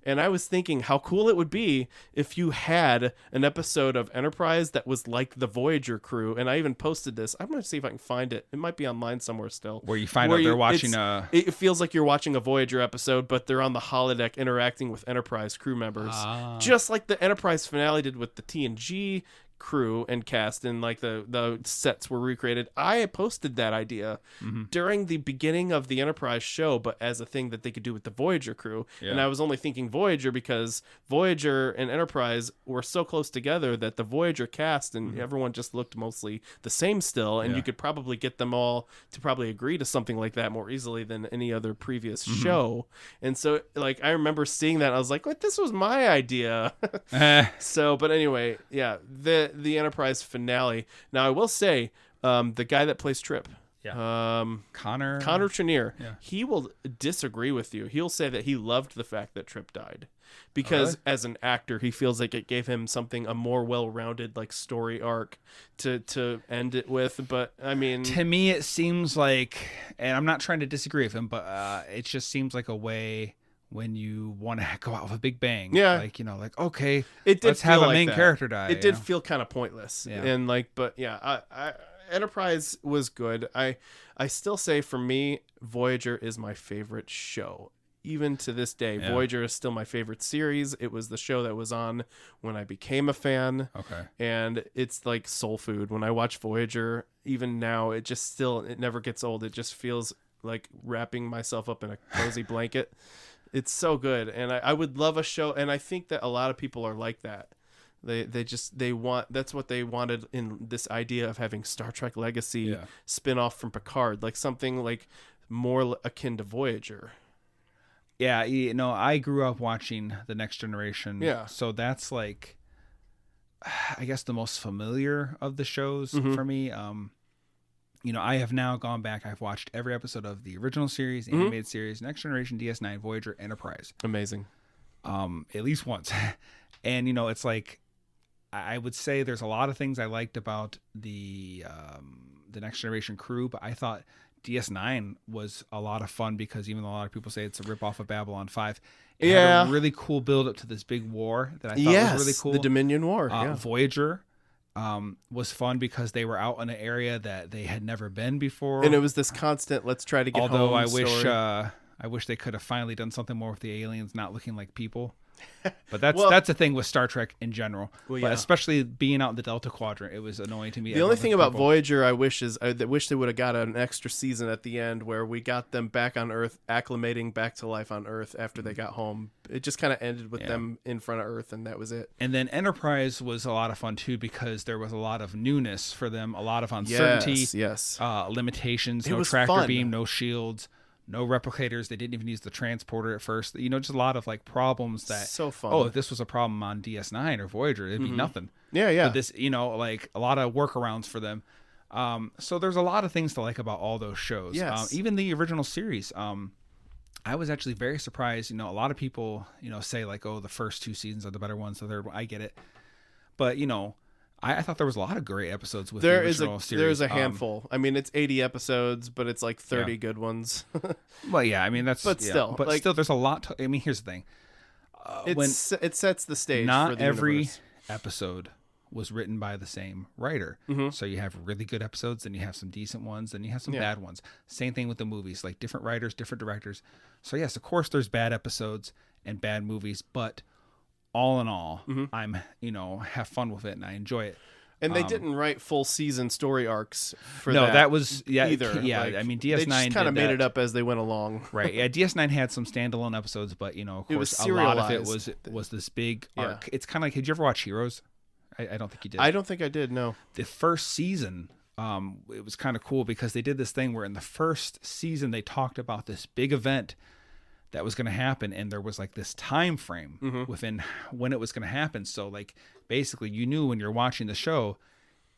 And I was thinking how cool it would be if you had an episode of Enterprise that was like the Voyager crew. And I even posted this. I'm going to see if I can find it. It might be online somewhere still. Where you find out they're watching It feels like you're watching a Voyager episode, but they're on the holodeck interacting with Enterprise crew members. Just like the Enterprise finale did with the TNG crew and cast, and like the sets were recreated. I posted that idea during the beginning of the Enterprise show, but as a thing that they could do with the Voyager crew. And I was only thinking Voyager because Voyager and Enterprise were so close together that the Voyager cast and everyone just looked mostly the same still, and you could probably get them all to probably agree to something like that more easily than any other previous show. And so like I remember seeing that, I was like, what, this was my idea. So but anyway, the Enterprise finale. Now I will say, the guy that plays Trip, Connor Trenier, he will disagree with you. He'll say that he loved the fact that Trip died because as an actor, he feels like it gave him a more well-rounded like story arc to end it with. But I mean, to me, it seems like, and I'm not trying to disagree with him, but it just seems like a way when you want to go out with a big bang. Okay, let's have a main character die. It did feel kind of pointless. And Enterprise was good. I still say for me, Voyager is my favorite show. Even to this day, Voyager is still my favorite series. It was the show that was on when I became a fan. Okay. And it's like soul food. When I watch Voyager, even now, it never gets old. It just feels like wrapping myself up in a cozy blanket. It's so good, and I would love a show, and I think that a lot of people are like that. They want, that's what they wanted in this idea of having Star Trek Legacy spin-off from Picard, like something like more akin to Voyager. Yeah, I grew up watching The Next Generation. Yeah. So that's like, I guess the most familiar of the shows for me. I have now gone back. I've watched every episode of the original series, the animated series, Next Generation, DS9, Voyager, Enterprise. Amazing. At least once. And, it's like, I would say there's a lot of things I liked about the Next Generation crew, but I thought DS9 was a lot of fun because even though a lot of people say it's a ripoff of Babylon 5, it had a really cool build up to this big war that I thought was really cool. The Dominion War. Voyager was fun because they were out in an area that they had never been before, and it was this constant let's try to get home story. I wish they could have finally done something more with the aliens not looking like people. But that's a thing with Star Trek in general. But especially being out in the Delta Quadrant, it was annoying to me. The only thing about Voyager I wish they would have got an extra season at the end where we got them back on Earth, acclimating back to life on Earth after they got home. It just kind of ended with them in front of Earth, and that was it. And then Enterprise was a lot of fun too because there was a lot of newness for them, a lot of uncertainty, limitations, no tractor beam, no shields. No replicators. They didn't even use the transporter at first. Just a lot of like problems that. So fun. Oh, if this was a problem on DS9 or Voyager, it'd be nothing. Yeah. But this, like a lot of workarounds for them. So there's a lot of things to like about all those shows. Yes. Even the original series. I was actually very surprised. A lot of people, say like, oh, the first 2 seasons are the better ones. The third one, I get it. But, I thought there was a lot of great episodes with the original series. There's a handful. I mean, it's 80 episodes, but it's like 30 good ones. Well, yeah, I mean, that's... But still. But still, there's a lot to... I mean, here's the thing. It sets the stage not for the every universe. episode was written by the same writer. So you have really good episodes, then you have some decent ones, then you have some bad ones. Same thing with the movies, like different writers, different directors. So yes, of course there's bad episodes and bad movies, but all in all, I'm, have fun with it and I enjoy it. And they didn't write full season story arcs for no, that. that was either. Yeah, Like, I mean, DS9 they just kind of did made that. it up as they went along. Right. Yeah, DS9 had some standalone episodes, but of course a lot of it was this big arc. It's kind of like, did you ever watch Heroes? I don't think you did. I don't think I did, no. The first season, it was kind of cool because they did this thing where in the first season they talked about this big event that was going to happen, and there was like this time frame within when it was going to happen. So like basically you knew when you're watching the show,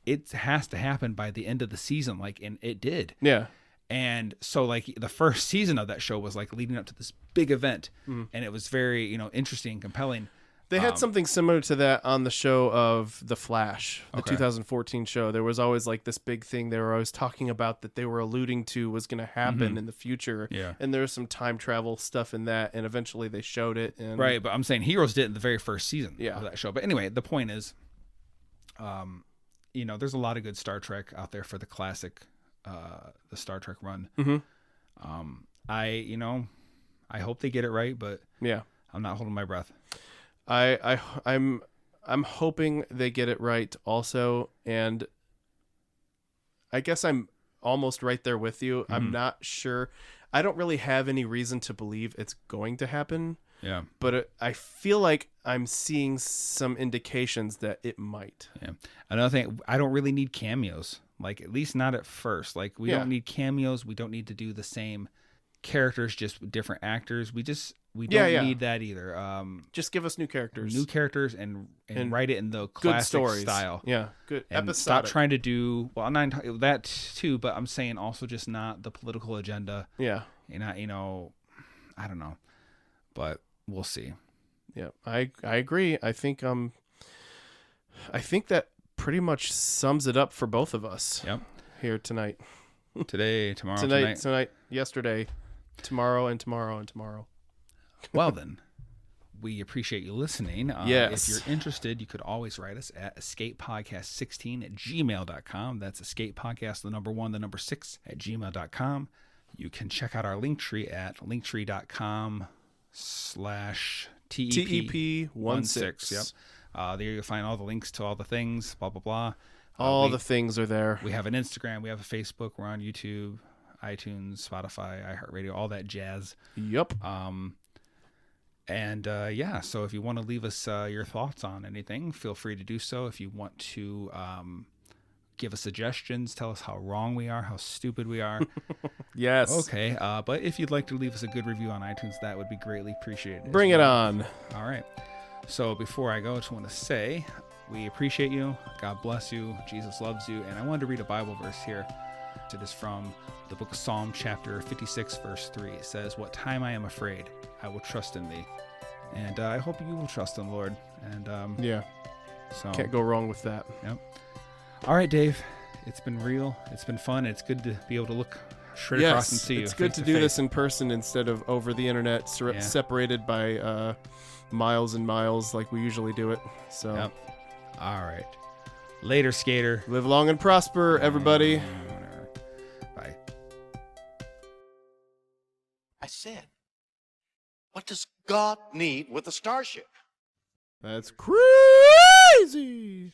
it has to happen by the end of the season, and it did. Yeah. And so like the first season of that show was like leading up to this big event, and it was very, interesting and compelling. They had something similar to that on the show of The Flash, the Okay. 2014 show. There was always like this big thing they were always talking about that they were alluding to was going to happen in the future. Yeah. And there was some time travel stuff in that, and eventually they showed it. And Right, but I'm saying Heroes did it in the very first season Yeah. of that show. But anyway, the point is, there's a lot of good Star Trek out there for the classic, the Star Trek run. I hope they get it right, but Yeah. I'm not holding my breath. I'm hoping they get it right also, and I guess I'm almost right there with you. I'm not sure. I don't really have any reason to believe it's going to happen. Yeah. But I feel like I'm seeing some indications that it might. Yeah. Another thing, I don't really need cameos. Like, at least not at first. Like, we don't need cameos. We don't need to do the same characters, just different actors. We don't need that either. Just give us new characters. New characters and write it in the Good classic stories. style. Yeah. Good. And Episodic. stop trying to do, well, not that too, but I'm saying also just not the political agenda. Yeah. And I don't know, but we'll see. Yeah. I agree. I think that pretty much sums it up for both of us. Yep. Here tonight. Today, tomorrow, tonight. Yesterday, tomorrow, and tomorrow, and tomorrow. Well then, we appreciate you listening. Yes. If you're interested, you could always write us at escapepodcast16@gmail.com. That's escapepodcast, the number 1, the number 6 at gmail.com. You can check out our link tree at linktree.com/TEP16. Yep. There you'll find all the links to all the things, blah, blah, blah. All the things are there. We have an Instagram. We have a Facebook. We're on YouTube, iTunes, Spotify, iHeartRadio, all that jazz. Yep. So if you want to leave us your thoughts on anything, feel free to do so. If you want to give us suggestions, tell us how wrong we are, how stupid we are. Yes. Okay. But if you'd like to leave us a good review on iTunes, that would be greatly appreciated. Bring it on. All right. So before I go, I just want to say we appreciate you. God bless you. Jesus loves you. And I wanted to read a Bible verse here. It is from the book of Psalm chapter 56, verse 3. It says, "What time I am afraid, I will trust in thee." And I hope you will trust in the Lord. And Yeah. so Can't go wrong with that. Yep. All right, Dave. It's been real. It's been fun. It's good to be able to look straight across and see you. It's good to do this in person instead of over the internet, separated by miles and miles like we usually do it. So. Yep. All right. Later, skater. Live long and prosper, everybody. Bye. I said, what does God need with a starship? That's crazy.